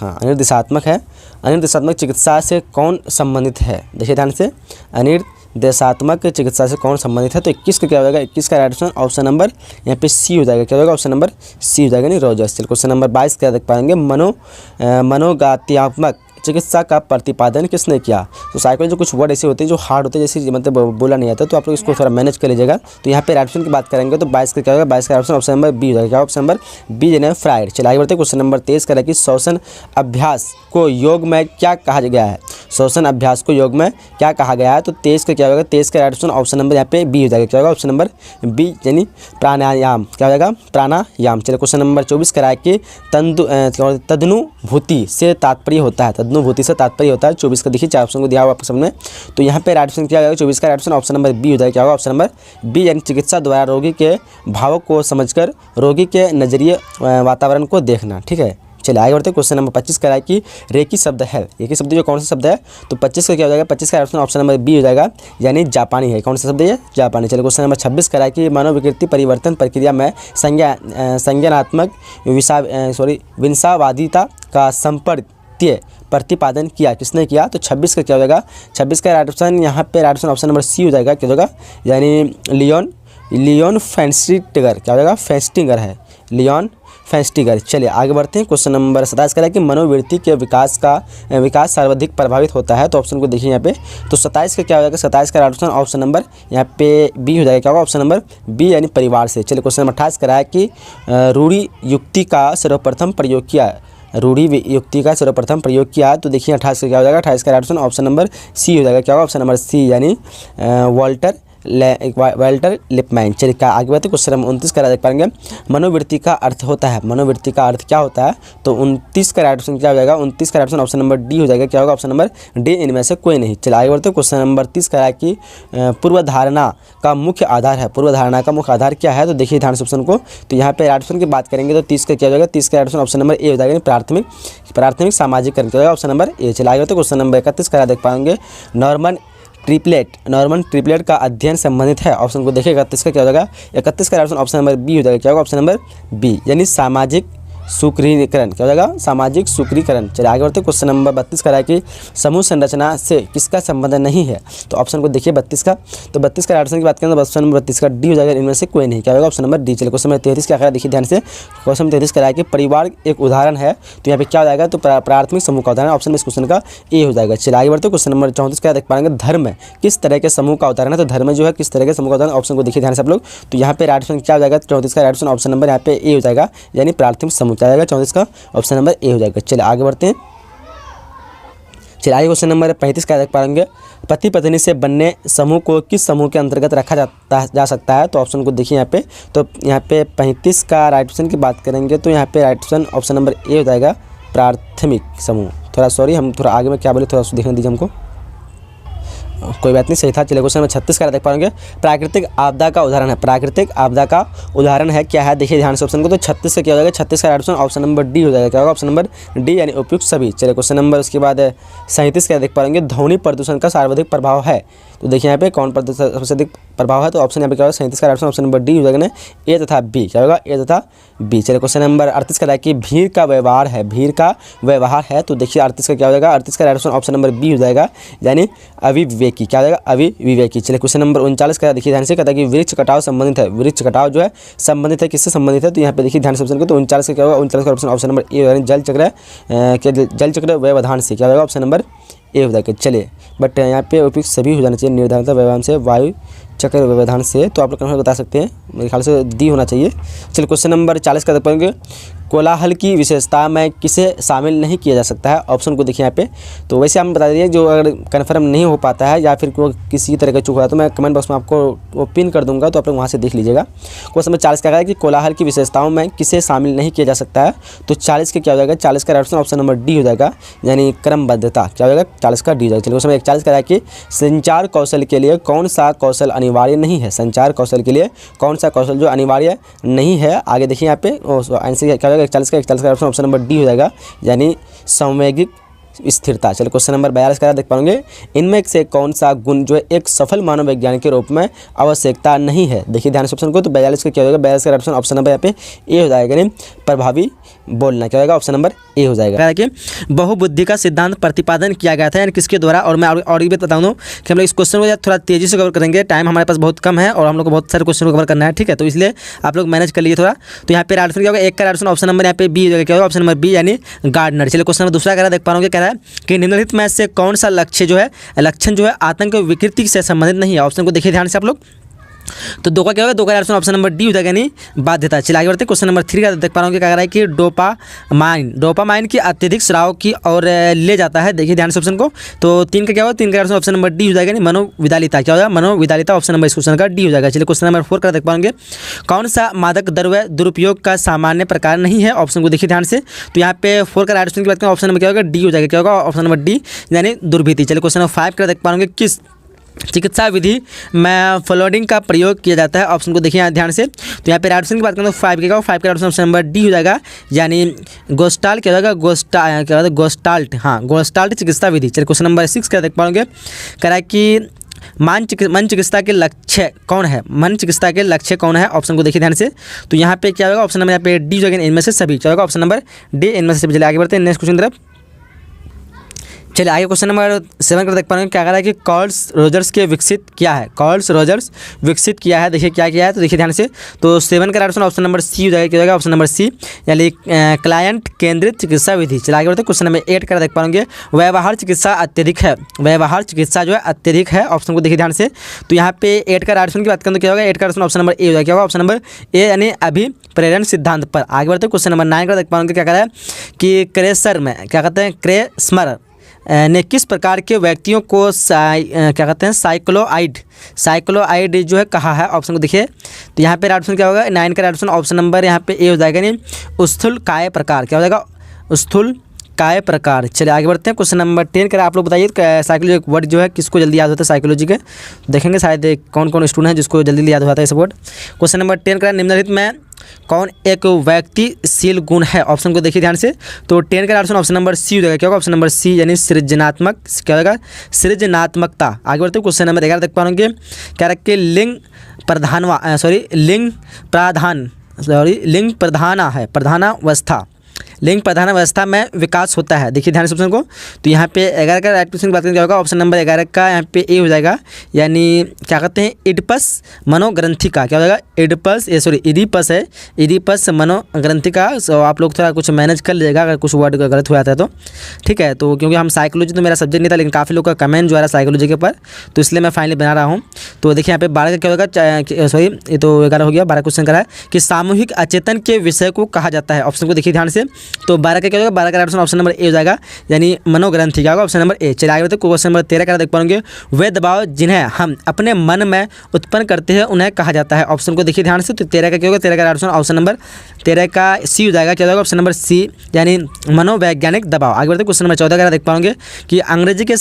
चिकित्सा से कौन संबंधित है। देखिए ध्यान से, अनिर्देशात्मक चिकित्सा से कौन संबंधित है। तो 21 का क्या हो जाएगा, 21 का राइट ऑप्शन नंबर यहाँ पे सी हो जाएगा। क्या होगा, ऑप्शन नंबर सी हो जाएगा, नहीं रोजर्स। क्वेश्चन नंबर 22 क्या देख पाएंगे, मनोगात्यात्मक चिकित्सा का प्रतिपादन किसने किया। तो साइकोलॉजी कुछ वर्ड ऐसे होते हैं जो हार्ड होते हैं, जैसे मतलब बोला नहीं आता, तो आप लोग इसको थोड़ा मैनेज कर लीजिएगा। तो यहाँ पे राइट ऑप्शन की बात करेंगे तो 22 का क्या होगा, 22 का ऑप्शन नंबर बी हो जाएगा। ऑप्शन नंबर बी यानी फ्राइड। चलिए आगे बढ़ते हैं। क्वेश्चन नंबर 23 करें कि श्वसन अभ्यास को योग में क्या कहा गया है। श्वसन अभ्यास को योग में क्या कहा गया है। तो 23 का क्या होगा, 23 का राइट ऑप्शन नंबर यहाँ पे बी हो जाएगा। क्या होगा, ऑप्शन नंबर बी यानी प्राणायाम। क्या हो जाएगा, प्राणायाम। चलिए क्वेश्चन नंबर 24 कराए कि तदनुभूति से तात्पर्य होता है। तदनुभूति से तात्पर्य होता है। 24 का देखिए 4 ऑप्शन को दिया हुआ आपके सामने। तो यहाँ पे राइट ऑप्शन क्या होगा, 24 का राइट ऑप्शन नंबर बी हो जाएगा। क्या होगा, ऑप्शन नंबर बी यानी चिकित्सा द्वारा रोगी के भावों को समझकर रोगी के नजरिए वातावरण को देखना। ठीक है, चलिए आगे बढ़ते हैं। क्वेश्चन नंबर 25 का है कि रेकी शब्द है। रेकी शब्द जो कौन सा शब्द है, तो 25 का क्या हो जाएगा, 25 का ऑप्शन नंबर बी हो जाएगा, यानी जापानी है। कौन सा शब्द है, जापानी। चलिए क्वेश्चन नंबर 26 का है कि मनोविकृति परिवर्तन प्रक्रिया में संज्ञानात्मक विंसावादिता का संपर्क प्रतिपादन किया, किसने किया। तो 26 का क्या हो जाएगा, 26 का राइट ऑप्शन यहाँ पे राइट ऑप्शन नंबर सी हो जाएगा। क्या होगा, यानी लियोन लियोन फेस्टिगर, क्या हो जाएगा, फेस्टिगर है, लियोन फेस्टिगर। चलिए आगे बढ़ते हैं। क्वेश्चन नंबर 27 कह रहा है कि मनोवृत्ति के विकास सर्वाधिक प्रभावित होता है, तो ऑप्शन को देखिए यहाँ पे। तो 27 का क्या हो जाएगा, 27 का ऑप्शन ऑप्शन नंबर यहाँ पे बी हो जाएगा, क्या होगा, ऑप्शन नंबर बी यानी परिवार से। चलिए क्वेश्चन नंबर 28 कह रहा है कि रूढ़ि युक्ति का सर्वप्रथम प्रयोग किया, रूढ़ि युक्ति का सर्वप्रथम प्रयोग किया, तो देखिए 28 का क्या हो जाएगा, 28 का ऑप्शन ऑप्शन नंबर सी हो जाएगा, क्या होगा, ऑप्शन नंबर सी यानी वाल्टर लिपमैन। चलिए क्या आगे बढ़ते हैं। क्वेश्चन नंबर 29 का देख पाएंगे, मनोवृत्ति का अर्थ होता है, मनोवृत्ति का अर्थ क्या होता है, तो 29 का ऑप्शन क्या हो जाएगा, 29 का ऑप्शन ऑप्शन नंबर डी हो जाएगा, क्या होगा, ऑप्शन नंबर डी, इनमें से कोई नहीं। चलिए आगे बढ़ते हैं। क्वेश्चन नंबर 30 का है कि पूर्वधारणा का मुख्य आधार है, पूर्वधारणा का मुख्य आधार क्या है, तो देखिए ध्यान से ऑप्शन को। तो यहाँ पे ऑप्शन की बात करेंगे तो 30 का क्या हो जाएगा, 30 का ऑप्शन नंबर ए हो जाएगा, प्राथमिक सामाजिकरण क्या होगा, ऑप्शन नंबर ए। चलिए आगे बढ़ते हैं। क्वेश्चन नंबर 31 का देख पाएंगे, नॉर्मन ट्रिपलेट का अध्ययन संबंधित है, ऑप्शन को देखिए 31 का क्या हो जाएगा, 31 का ऑप्शन नंबर बी हो जाएगा, क्या होगा, ऑप्शन नंबर बी यानी सामाजिक सुक्रीकरण, क्या हो जाएगा, सामाजिक सुक्रीकरण। चलिए आगे बढ़ते हैं। क्वेश्चन नंबर 32 का है कि समूह संरचना से किसका संबंध नहीं है, तो ऑप्शन को देखिए 32 का। तो 32 का ऑप्शन की बात करें तो ऑप्शन नंबर 32 का डी हो जाएगा, इनमें से कोई नहीं, क्या होगा, ऑप्शन नंबर डी। चलिए क्वेश्चन नंबर 33 क्या करा, देखिए ध्यान से। क्वेश्चन 33 करा है कि परिवार एक उदाहरण है, तो यहाँ पे क्या हो जाएगा, तो प्राथमिक समूह का उदाहरण, ऑप्शन में इस क्वेश्चन का ए हो जाएगा। चलिए आगे बढ़ते हैं। क्वेश्चन नंबर 34 क्या देख पाएंगे, धर्म किस तरह के समूह का उदाहरण है, तो धर्म जो है किस तरह के समूह का उदाहरण, ऑप्शन को देखिए ध्यान से आप लोग। तो यहाँ पे ऑप्शन क्या हो जाएगा, 34 का ऑप्शन नंबर यहाँ पे ए हो जाएगा, यानी प्राथमिक समूह क्या जाएगा, 34 का ऑप्शन नंबर ए हो जाएगा। चलिए आगे बढ़ते हैं। चलिए आगे क्वेश्चन नंबर 35 का देख पाएंगे, पति पत्नी से बनने समूह को किस समूह के अंतर्गत रखा जा सकता है, तो ऑप्शन को देखिए यहाँ पे। तो यहाँ पे 35 का राइट ऑप्शन की बात करेंगे तो यहाँ पे right option option number A हो जाएगा, प्राथमिक समूह। थोड़ा सॉरी, हम थोड़ा आगे में क्या बोले, थोड़ा देखने दीजिए हमको, कोई बात नहीं, सही था। चलिए क्वेश्चन नंबर 36 का देख पाएंगे, प्राकृतिक आपदा का उदाहरण है, प्राकृतिक आपदा का उदाहरण है क्या है, देखिए ध्यान से ऑप्शन को। तो 36 का क्या हो जाएगा, 36 का ऑप्शन ऑप्शन नंबर डी हो जाएगा, क्या होगा, ऑप्शन नंबर डी यानी उपयुक्त सभी। चलिए क्वेश्चन नंबर उसके बाद 37 का देख पाएंगे, ध्वनि प्रदूषण का सर्वाधिक प्रभाव है, तो देखिए यहाँ पे कौन प्रदूषण सबसे अधिक प्रभाव है, तो ऑप्शन यहाँ पे क्या होगा, 37 का ऑप्शन नंबर डी हो जाएगा ना, ए तथा बी, क्या होगा, ए तथा बी। चलिए क्वेश्चन नंबर 38 का है कि भीड़ का व्यवहार है, भीड़ का व्यवहार है, तो देखिए 38 का क्या हो जाएगा, 38 का ऑप्शन नंबर बी हो जाएगा, यानी अविवेकी, क्या हो जाएगा, अविवेकी। चलिए क्वेश्चन नंबर 39 का देखिए ध्यान से, कहता है कि वृक्ष कटाव संबंधित है, वृक्ष कटाव जो है संबंधित है, किससे संबंधित है, तो यहाँ पे देखिए ध्यान से ऑप्शन को। तो 39 का क्या होगा, 39 का ऑप्शन नंबर ए यानी जल चक्र व्यवधान से, क्या होगा, ऑप्शन नंबर ए हो जाएगा। चलिए बट यहाँ पे उपयुक्त सभी हो जाना चाहिए, निर्धारित व्यवधान से, वायु चक्र व्यवधान से, तो आप लोग कन्फर्म बता सकते हैं, मेरे ख्याल से डी होना चाहिए। चलिए क्वेश्चन नंबर 40 का देख पाएंगे, कोलाहल की विशेषता में किसे शामिल नहीं किया जा सकता है, ऑप्शन को देखिए यहाँ पे। तो वैसे हम बता दीजिए, जो अगर कन्फर्म नहीं हो पाता है या फिर किसी तरह का चूक हुआ तो मैं कमेंट बॉक्स में आपको वो पिन कर दूंगा, तो आप लोग वहाँ से देख लीजिएगा। क्वेश्चन नंबर 40 का है कि कोलाहल की विशेषताओं में किसे शामिल नहीं किया जा सकता है, तो 40 का क्या हो जाएगा, 40 का ऑप्शन नंबर डी हो जाएगा, यानी क्रमबद्धता, क्या हो जाएगा, 40 का डी हो जाएगा। चलिए क्वेश्चन 41 का है कि संचार कौशल के लिए कौन सा कौशल अनिवार्य नहीं है, संचार कौशल के लिए कौन सा कौशल जो अनिवार्य नहीं है, आगे देखिए यहाँ पे आंसर क्या हो जाएगा, 41 का ऑप्शन नंबर डी हो जाएगा, यानी संवेगिक स्थिरता। चलिए क्वेश्चन नंबर 42 का देख पाएंगे, इनमें से कौन सा गुण जो है एक सफल मानव वैज्ञानिक के रूप में आवश्यकता नहीं है, देखिए ध्यान से ऑप्शन को। तो 42 का क्या होगा, 42 का ऑप्शन नंबर यहाँ पे ए हो जाएगा, यानी प्रभावी बोलना, क्या होगा, ऑप्शन नंबर ए हो जाएगा। कि बहुबुद्धि का सिद्धांत प्रतिपादन किया गया था, यानी किसके द्वारा, और मैं और भी बता दूँ कि हम लोग इस क्वेश्चन को थोड़ा तेज़ी से कवर करेंगे, टाइम हमारे पास बहुत कम है और हम लोग को बहुत सारे क्वेश्चन को कवर करना है, ठीक है, तो इसलिए आप लोग मैनेज कर लीजिए थोड़ा। तो यहाँ पे ऑप्शन क्या होगा, एक का ऑप्शन नंबर यहाँ पे बी हो जाएगा, क्या होगा, ऑप्शन नंबर बी यानी गार्डनर। चलिए क्वेश्चन नंबर दूसरा कह रहा है, देख पा रहा हूँ, कह रहा है कि निम्नलिखित में से कौन सा लक्षण जो है आतंक विकृति से संबंधित नहीं है, ऑप्शन को देखिए ध्यान से आप लोग। तो दो का क्या होगा, दो का ऑप्शन नंबर डी हो जाएगा, यानी बाध्यता। चलिए आगे बढ़ते हैं। क्वेश्चन नंबर 3 का देख पा रहा हूँ, क्या कह रहा है कि डोपामाइन की अत्यधिक स्राव की ओर ले जाता है, देखिए ध्यान से ऑप्शन को। तो 3 का क्या होगा, 3 का ऑप्शन नंबर डी हो जाएगा, यानी मनोविदालिता, क्या होगा, मनोविदालिता, ऑप्शन नंबर इस क्वेश्चन का डी हो जाएगा। चलिए क्वेश्चन नंबर 4 का देख पाएंगे, कौन सा मादक द्रव्य दुरुपयोग का सामान्य प्रकार नहीं है, ऑप्शन को देखिए ध्यान से। तो यहाँ पे 4 का ऑप्शन की बात करें, ऑप्शन नंबर क्या होगा, डी हो जाएगा, क्या होगा, ऑप्शन नंबर डी यानी दुर्भीति। चलिए क्वेश्चन नंबर 5 का देख पाएंगे, किस चिकित्सा विधि में फ्लोडिंग का प्रयोग किया जाता है, ऑप्शन को देखिए यहाँ ध्यान से। तो यहाँ पे ऑप्शन की बात करें तो 5 का ऑप्शन नंबर डी हो जाएगा, यानी गोस्टाल, क्या होगा, गोस्टाल्ट, हाँ गोस्टाल्ट चिकित्सा विधि। चलिए क्वेश्चन नंबर 6 का देख पाओगे, कह रहा है कि मन चिकित्सा के लक्ष्य कौन है, मन चिकित्सा के लक्ष्य कौन है, ऑप्शन को देखिए ध्यान से। तो यहाँ पे क्या होगा, ऑप्शन नंबर यहाँ पे डी हो जाएगा, इनमें से सभी, क्या होगा, ऑप्शन नंबर डी इनमें से सभी। चलिए आगे बढ़ते हैं नेक्स्ट क्वेश्चन तरफ। चलिए आगे क्वेश्चन नंबर 7 कर देख पा रहे हैं क्या कह रहा है कि कार्ल्स रोजर्स के विकसित किया है। कार्ल्स रोजर्स विकसित किया है, देखिए क्या किया है, तो देखिए ध्यान से। तो 7 का राइट ऑप्शन नंबर सी हो जाएगा, क्या हो जाएगा ऑप्शन नंबर सी, यानी क्लाइंट केंद्रित चिकित्सा विधि। चलिए आगे बढ़ते हैं क्वेश्चन नंबर 8 कर देख पाएंगे व्यवहार चिकित्सा अत्यधिक है। व्यवहार चिकित्सा जो है अत्यधिक है, ऑप्शन को देखिए ध्यान से। तो यहाँ पे 8 का राइट ऑप्शन की बात करें तो क्या होगा, 8 का ऑप्शन नंबर ए हो जाएगा, क्या होगा ऑप्शन नंबर ए, यानी अभिप्रेरण सिद्धांत पर। आगे बढ़ते हैं क्वेश्चन नंबर 9 का देख पाएंगे क्या कह रहा है कि क्रेसर में क्या कहते हैं, क्रेस्मर ने किस प्रकार के व्यक्तियों को क्या कहते हैं साइक्लोआइड जो है कहा है, ऑप्शन को देखिए। तो यहाँ पे राइट ऑप्शन क्या होगा, 9 का राइट ऑप्शन ऑप्शन नंबर यहाँ पे ए हो जाएगा, नहीं स्थूल काय प्रकार, क्या हो जाएगा स्थूल काय प्रकार। चलिए आगे बढ़ते हैं क्वेश्चन नंबर 10 का। आप लोग बताइए साइकोलॉजी वर्ड जो है किसको जल्दी याद होता है साइकोलॉजी के, देखेंगे शायद कौन कौन स्टूडेंट है जिसको जल्दी याद होता है इस वर्ड। क्वेश्चन नंबर 10 का निम्नलिखित में कौन एक व्यक्तिशील गुण है, ऑप्शन को देखिए ध्यान से। तो 10 का ऑप्शन नंबर सी हो जाएगा, क्या होगा ऑप्शन नंबर सी, यानी सृजनात्मक, क्या होगा सृजनात्मकता। आगे बढ़ते हैं क्वेश्चन नंबर 11 देख पाएंगे क्या रखे लिंग प्रधानावस्था, लिंग प्रधानावस्था में विकास होता है, देखिए ध्यान से ऑप्शन को। तो यहाँ पे 11 का राइट ऑप्शन की बात करें क्या होगा, ऑप्शन नंबर 11 का यहाँ पे ए हो जाएगा, यानी क्या कहते हैं इडिपस मनोग्रंथिका, क्या हो जाएगा इडिपस है, इडिपस मनोग्रंथिका। सो आप लोग थोड़ा कुछ मैनेज कर लीजिएगा अगर कुछ वर्ड गलत हो जाता है तो, ठीक है। तो क्योंकि हम साइकोलॉजी तो मेरा सब्जेक्ट नहीं था, लेकिन काफ़ी लोग का कमेंट जो आ रहा है साइकोलॉजी के ऊपर, तो इसलिए मैं फाइनली बना रहा हूँ। तो देखिए यहाँ पे 12 का क्या होगा, सॉरी ये तो 11 हो गया, 12 क्वेश्चन करा है कि सामूहिक अचेतन के विषय को कहा जाता है, ऑप्शन को देखिए ध्यान से। तो 12 का क्या होगा, 12 का ऑप्शन नंबर ए हो जाएगा, यानी मनोग्रंथि, क्या होगा ऑप्शन नंबर ए। चलिए आगे बढ़ते हैं क्वेश्चन नंबर 13 का देख पाएंगे वे दबाव जिन्हें हम अपने मन में उत्पन्न करते हैं उन्हें कहा जाता है, ऑप्शन को देखिए ध्यान से। तो 13 का क्या होगा, 13 का ऑप्शन नंबर 13 का सी हो जाएगा, क्या होगा ऑप्शन नंबर सी, यानी मनोवैज्ञानिक दबाव। आगे बढ़ते हैं क्वेश्चन नंबर 14 का देख पाएंगे कि अंग्रेजी के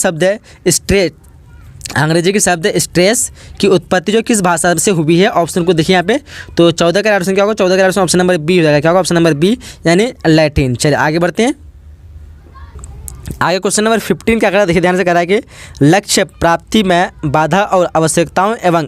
शब्द स्ट्रेस की उत्पत्ति जो किस भाषा से हुई है, ऑप्शन को देखिए यहाँ पे। तो 14 का ऑप्शन क्या होगा, 14 का ऑप्शन नंबर बी हो जाएगा, क्या होगा ऑप्शन नंबर बी, यानी लैटिन। चलिए आगे बढ़ते हैं। आगे क्वेश्चन नंबर 15 क्या कर रहा है, देखिए ध्यान से कर रहा है कि लक्ष्य प्राप्ति में बाधा और आवश्यकताओं एवं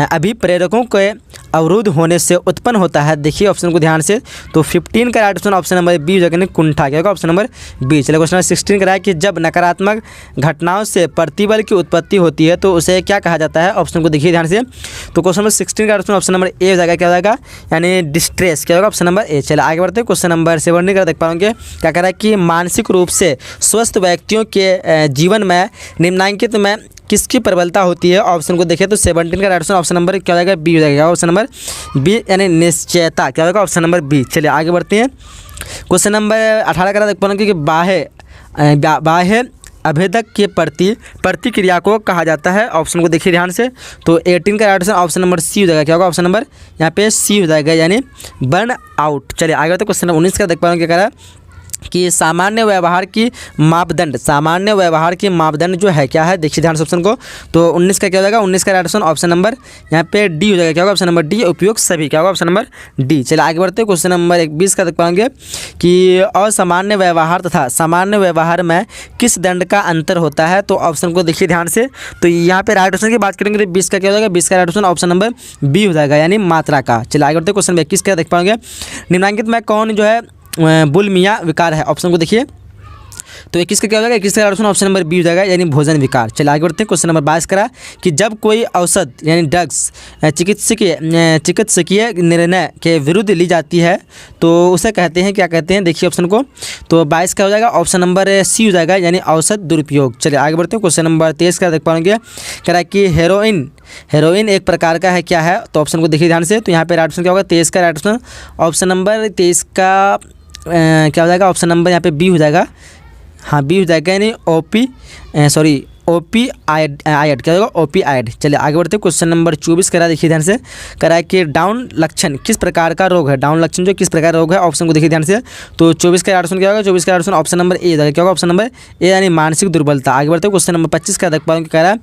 अभिप्रेरकों के अवरुद्ध होने से उत्पन्न होता है, देखिए ऑप्शन को ध्यान से। तो 15 का राइट ऑप्शन नंबर बी हो जाएगा, कुंठा, क्या होगा ऑप्शन नंबर बी। चलिए क्वेश्चन नंबर 16 का है कि जब नकारात्मक घटनाओं से प्रतिबल की उत्पत्ति होती है तो उसे क्या कहा जाता है, ऑप्शन को देखिए ध्यान से। तो क्वेश्चन नंबर 16 का ऑप्शन नंबर ए हो जाएगा, क्या हो जाएगा, यानी डिस्ट्रेस, क्या होगा ऑप्शन नंबर ए। चलिए आगे बढ़ते हैं क्वेश्चन नंबर 17 का देख पाएंगे क्या कह रहा है कि मानसिक रूप से स्वस्थ व्यक्तियों के जीवन में निम्नलिखित में किसकी प्रबलता होती है, ऑप्शन को देखें। तो 17 का राइट ऑप्शन नंबर क्या हो जाएगा, बी हो जाएगा, ऑप्शन नंबर बी, यानी निश्चयता, क्या होगा ऑप्शन नंबर बी। चलिए आगे बढ़ते हैं क्वेश्चन नंबर 18 का देख पाएंगे कि बाह्य अभेदक के प्रति प्रतिक्रिया को कहा जाता है, ऑप्शन को देखिए ध्यान से। तो 18 का राइट ऑप्शन नंबर सी हो जाएगा, क्या होगा ऑप्शन नंबर यहाँ पे सी हो जाएगा, यानी बर्न आउट। चलिए आगे बढ़ते हैं क्वेश्चन नंबर 19 का देख पाएंगे क्या कह रहा है कि सामान्य व्यवहार की मापदंड जो है क्या है, देखिए ध्यान से ऑप्शन को। तो 19 का क्या हो जाएगा, 19 का राइट ऑप्शन नंबर यहाँ पे डी हो जाएगा, क्या होगा ऑप्शन नंबर डी, उपयोग सभी, क्या होगा ऑप्शन नंबर डी। चलिए आगे बढ़ते हैं क्वेश्चन नंबर 20 का देख पाएंगे कि असामान्य व्यवहार तथा सामान्य व्यवहार में किस दंड का अंतर होता है, तो ऑप्शन को देखिए ध्यान से। तो यहाँ पे राइट ऑप्शन की बात करेंगे तो 20 का क्या हो जाएगा, 20 का राइट ऑप्शन नंबर बी हो जाएगा, यानी मात्रा का। चलिए आगे बढ़ते हैं क्वेश्चन 21 का देख पाएंगे निम्नलिखित में कौन जो है बुलिमिया विकार है, ऑप्शन को देखिए। तो 21 का क्या हो जाएगा, 21 का ऑप्शन नंबर बी हो जाएगा, यानी भोजन विकार। चलिए आगे बढ़ते हैं क्वेश्चन नंबर 22 करा कि जब कोई औषध यानी ड्रग्स चिकित्सकीय निर्णय के विरुद्ध ली जाती है तो उसे कहते हैं, क्या कहते हैं, देखिए ऑप्शन को। तो 22 का हो जाएगा ऑप्शन नंबर सी हो जाएगा, यानी औषध दुरुपयोग। चलिए आगे बढ़ते हैं क्वेश्चन नंबर 23 का देख पाएंगे कह रहा है कि हेरोइन एक प्रकार का है, क्या है, तो ऑप्शन को देखिए ध्यान से। तो यहाँ पे राइट ऑप्शन क्या होगा, 23 का राइट ऑप्शन नंबर 23 का क्या हो जाएगा, ऑप्शन नंबर यहाँ पे बी हो जाएगा, हाँ बी हो जाएगा, यानी ओपीआइड, क्या होगा ओपीआइड। चलिए आगे बढ़ते हैं क्वेश्चन नंबर 24 करा, देखिए ध्यान से करा है कि डाउन लक्षण किस प्रकार का रोग है, डाउन लक्षण जो किस प्रकार का रोग है, ऑप्शन को देखिए ध्यान से। तो 24 का ऑप्शन क्या होगा, 24 का ऑप्शन नंबर ए जाएगा, क्या होगा ऑप्शन नंबर ए, यानी मानसिक दुर्बलता। आगे बढ़ते हैं क्वेश्चन नंबर 25 का देख पाएंगे कह रहा है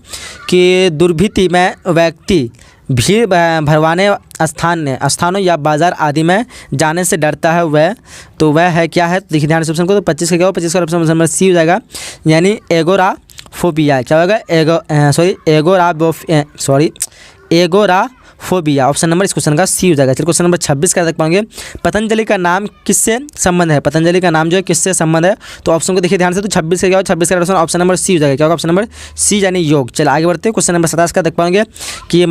कि दुर्भिति में व्यक्ति भीड़ भरवाने स्थानों या बाजार आदि में जाने से डरता है, वह है क्या है, देखिए ध्यान से ऑप्शन को। तो 25 का क्या होगा, 25 का ऑप्शन नंबर सी हो जाएगा, यानी एगोराफोबिया, क्या होगा एगोराफोबिया, फोबिया। ऑप्शन नंबर इस क्वेश्चन का सी हो जाएगा। चलिए क्वेश्चन नंबर 26 का देख पाएंगे, पतंजलि का नाम किससे संबंध है? पतंजलि का नाम जो है किससे संबंध है? तो ऑप्शन को देखिए ध्यान से, तो 26 का क्या होगा? 26 का ऑप्शन नंबर सी हो जाएगा। क्या होगा? ऑप्शन नंबर सी यानी योग। चलिए आगे बढ़ते हैं। क्वेश्चन नंबर 27 का देख पाएंगे कि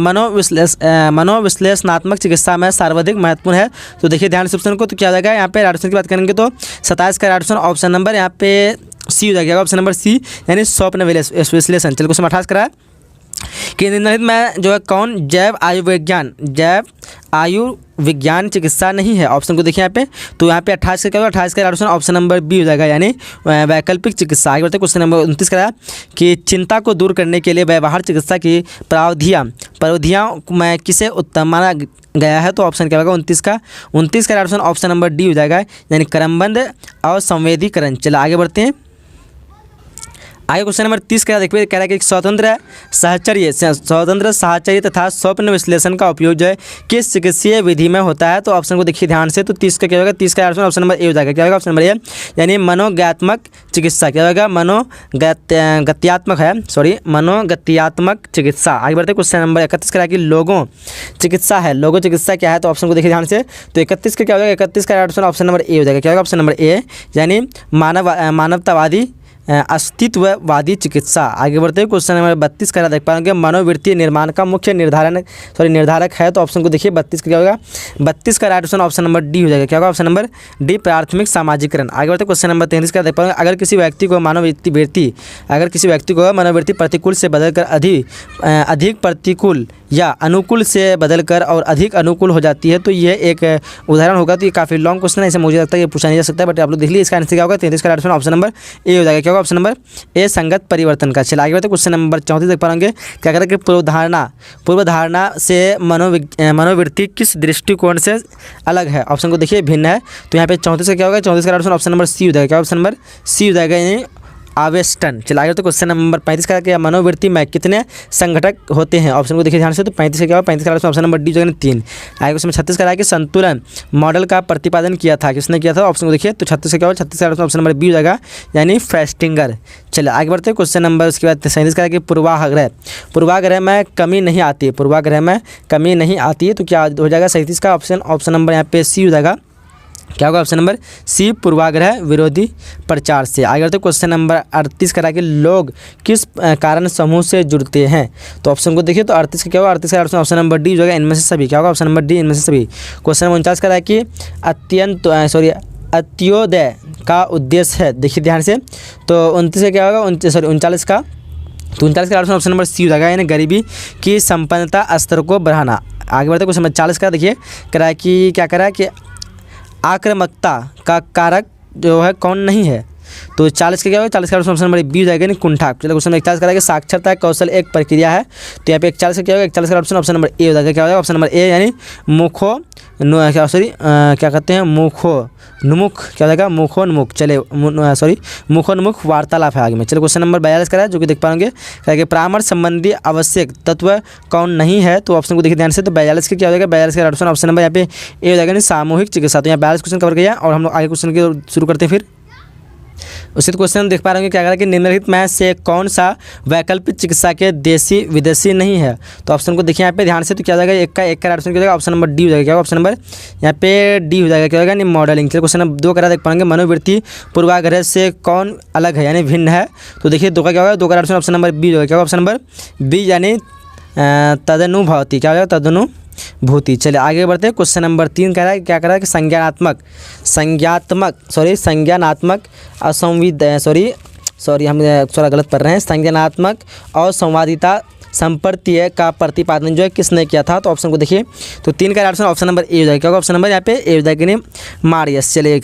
मनोविश्लेषणात्मक चिकित्सा में सर्वाधिक महत्वपूर्ण है। तो देखिए ध्यान से ऑप्शन को, तो क्या हो जाएगा यहाँ पे? राइट ऑप्शन की बात करेंगे तो 27 का राइट ऑप्शन ऑप्शन नंबर यहाँ पे सी हो जाएगा। ऑप्शन नंबर सी यानी स्वप्न विश्लेषण। चलिए क्वेश्चन 28 करा कि निम्नलिखित में जो है कौन जैव आयुर्विज्ञान चिकित्सा नहीं है? ऑप्शन को देखिए यहाँ पे, तो यहाँ पे 28 का क्या होगा? 28 का right option option number B हो जाएगा यानी वैकल्पिक चिकित्सा। आगे बढ़ते क्वेश्चन नंबर 29 का कि चिंता को दूर करने के लिए व्यवहार चिकित्सा की प्रावधानियाँ में किसे उत्तम माना गया है? तो ऑप्शन क्या होगा? 29 का right option option number D हो जाएगा यानी क्रमबद्ध और संवेदीकरण। चलो आगे बढ़ते हैं। आगे क्वेश्चन नंबर 30 का देखिए, कह रहा है कि स्वतंत्र साहचर्य तथा स्वप्न विश्लेषण का उपयोग जो है किस चिकित्सीय विधि में होता है? तो ऑप्शन को देखिए ध्यान से, तो 30 का क्या होगा? 30 का ऑप्शन नंबर ए हो जाएगा। क्या होगा? ऑप्शन नंबर ए यानी मनोज्ञात्मक चिकित्सा। क्या होगा? मनोगत्यात्मक चिकित्सा। आगे बढ़ते क्वेश्चन नंबर 31 का कि लोगों चिकित्सा है। लोगो चिकित्सा क्या है? तो ऑप्शन को देखिए ध्यान से, तो 31 का क्या होगा? 31 का ऑप्शन ऑप्शन नंबर ए हो जाएगा। क्या होगा? ऑप्शन नंबर ए यानी मानवतावादी अस्तित्ववादी चिकित्सा। आगे बढ़ते हैं क्वेश्चन नंबर 32 का देख पाएंगे, मनोवृत्ति निर्माण का मुख्य निर्धारक है। तो ऑप्शन को देखिए 32 का क्या होगा? 32 का right option option number D हो जाएगा। क्या होगा? ऑप्शन नंबर डी प्राथमिक सामाजिकरण। आगे बढ़ते क्वेश्चन नंबर 33 का देख पाएंगे, अगर किसी व्यक्ति को मनोवृत्ति प्रतिकूल से बदलकर अधिक प्रतिकूल या अनुकूल से बदलकर और अधिक अनुकूल हो जाती है, तो यह एक उदाहरण होगा। तो ये काफ़ी लॉन्ग क्वेश्चन है, इसे मुझे लगता है ये पूछा नहीं जा सकता है, बट आप लोग देख लीजिए। इसका आंसर क्या होगा? 33 का right option option number A हो जाएगा। क्या होगा? ऑप्शन नंबर ए संगत परिवर्तन का। चलिए आगे बढ़ते क्वेश्चन नंबर 34 देख पाएंगे, क्या करें कि पूर्वधारणा से मनोवृत्ति किस दृष्टिकोण से अलग है? ऑप्शन को देखिए भिन्न है। तो यहाँ पे 34 का क्या होगा? 34 का ऑप्शन नंबर सी हो जाएगा। क्या ऑप्शन नंबर सी हो जाएगा यानी आवेष्टन। चलिए आगे तो क्वेश्चन नंबर 35 का क्या? मनोवृत्ति में कितने संघटक होते हैं? ऑप्शन को देखिए ध्यान से, तो 35 का क्या होगा? 35 का ऑप्शन नंबर डी जगह 3। आगे क्वेश्चन 36 का कि संतुलन मॉडल का प्रतिपादन किया था, किसने किया था? ऑप्शन को देखिए, तो 36 का क्या होगा? 36 का ऑप्शन नंबर बी हो जाएगा यानी फेस्टिंगर। चलिए आगे बढ़ते हैं क्वेश्चन नंबर उसके बाद 37 का कि पूर्वाग्रह में कमी नहीं आती है, तो क्या हो जाएगा? 37 का ऑप्शन नंबर यहाँ पे सी हो जाएगा। क्या होगा? ऑप्शन नंबर सी पूर्वाग्रह विरोधी प्रचार से। आगे बढ़ते क्वेश्चन नंबर 38 करा कि लोग किस कारण समूह से जुड़ते हैं? तो ऑप्शन को देखिए, तो 38 का क्या होगा? 38 का ऑप्शन नंबर डी जो है इनमें से सभी। क्या होगा? ऑप्शन नंबर डी इनमें से सभी। क्वेश्चन नंबर 49 करा कि अंत्योदय का उद्देश्य है। देखिए ध्यान से, तो 29 का क्या होगा? 39 का, तो 39 का ऑप्शन नंबर सी हो जाएगा यानी गरीबी की संपन्नता स्तर को बढ़ाना। आगे बढ़ते क्वेश्चन नंबर 40 का देखिए, करा कि क्या करा कि आक्रामकता का कारक जो है कौन नहीं है? तो 40 का क्या होगा? 40 का ऑप्शन नंबर बी हो जाएगा यानी कुंठा। चलो क्वेश्चन 41 करा कि साक्षरता कौशल एक प्रक्रिया है, तो यहाँ पे 41 का क्या होगा? 41 का ऑप्शन नंबर ए हो जाएगा। क्या होगा? ऑप्शन नंबर ए यानी मुखोन्मुख वार्तालाप है आगे में। चलो क्वेश्चन नंबर 42 करा जो कि देख पाएंगे कि परामर्श संबंधी आवश्यक तत्व कौन नहीं है? तो ऑप्शन को देखिए ध्यान से, तो 42 का क्या हो जाएगा? 42 का ऑप्शन नंबर यहाँ पे ए हो जाएगा यानी सामूहिक चिकित्सा। तो यहाँ 42 क्वेश्चन कवर किया और हम लोग आगे क्वेश्चन के शुरू करते हैं। फिर उसके क्वेश्चन देख पा रहे होंगे, क्या करा कि निम्नलिखित में से कौन सा वैकल्पिक चिकित्सा के देशी विदेशी नहीं है? तो ऑप्शन को देखिए यहाँ पे ध्यान से, तो क्या हो जाएगा? एक का ऑप्शन क्या हो जाएगा? ऑप्शन नंबर डी हो जाएगा। क्या ऑप्शन नंबर यहाँ पे डी हो जाएगा। क्या होगा? नहीं मॉडलिंग। चलिए क्वेश्चन नंबर 2 करा देख पाएंगे, मनोवृत्ति पूर्वाग्रह से कौन अलग है यानी भिन्न है? तो देखिए 2 का क्या होगा? 2 का ऑप्शन नंबर बी हो जाएगा। क्या ऑप्शन नंबर बी यानी तदनुभूति। क्या हो जाएगा? तदनुभूति। चलिए आगे बढ़ते हैं। क्वेश्चन नंबर 3 कह रहा है, क्या कह रहा है कि संज्ञानात्मक हम थोड़ा गलत पढ़ रहे हैं। संज्ञानात्मक और संवादिता संपर्तीय का प्रतिपादन जो है किसने किया था? तो ऑप्शन को देखिए, तो 3 का ऑप्शन नंबर ए हो जाएगा। क्या ऑप्शन नंबर यहाँ पे ए हो जाएगा नहीं मारियस। चलिए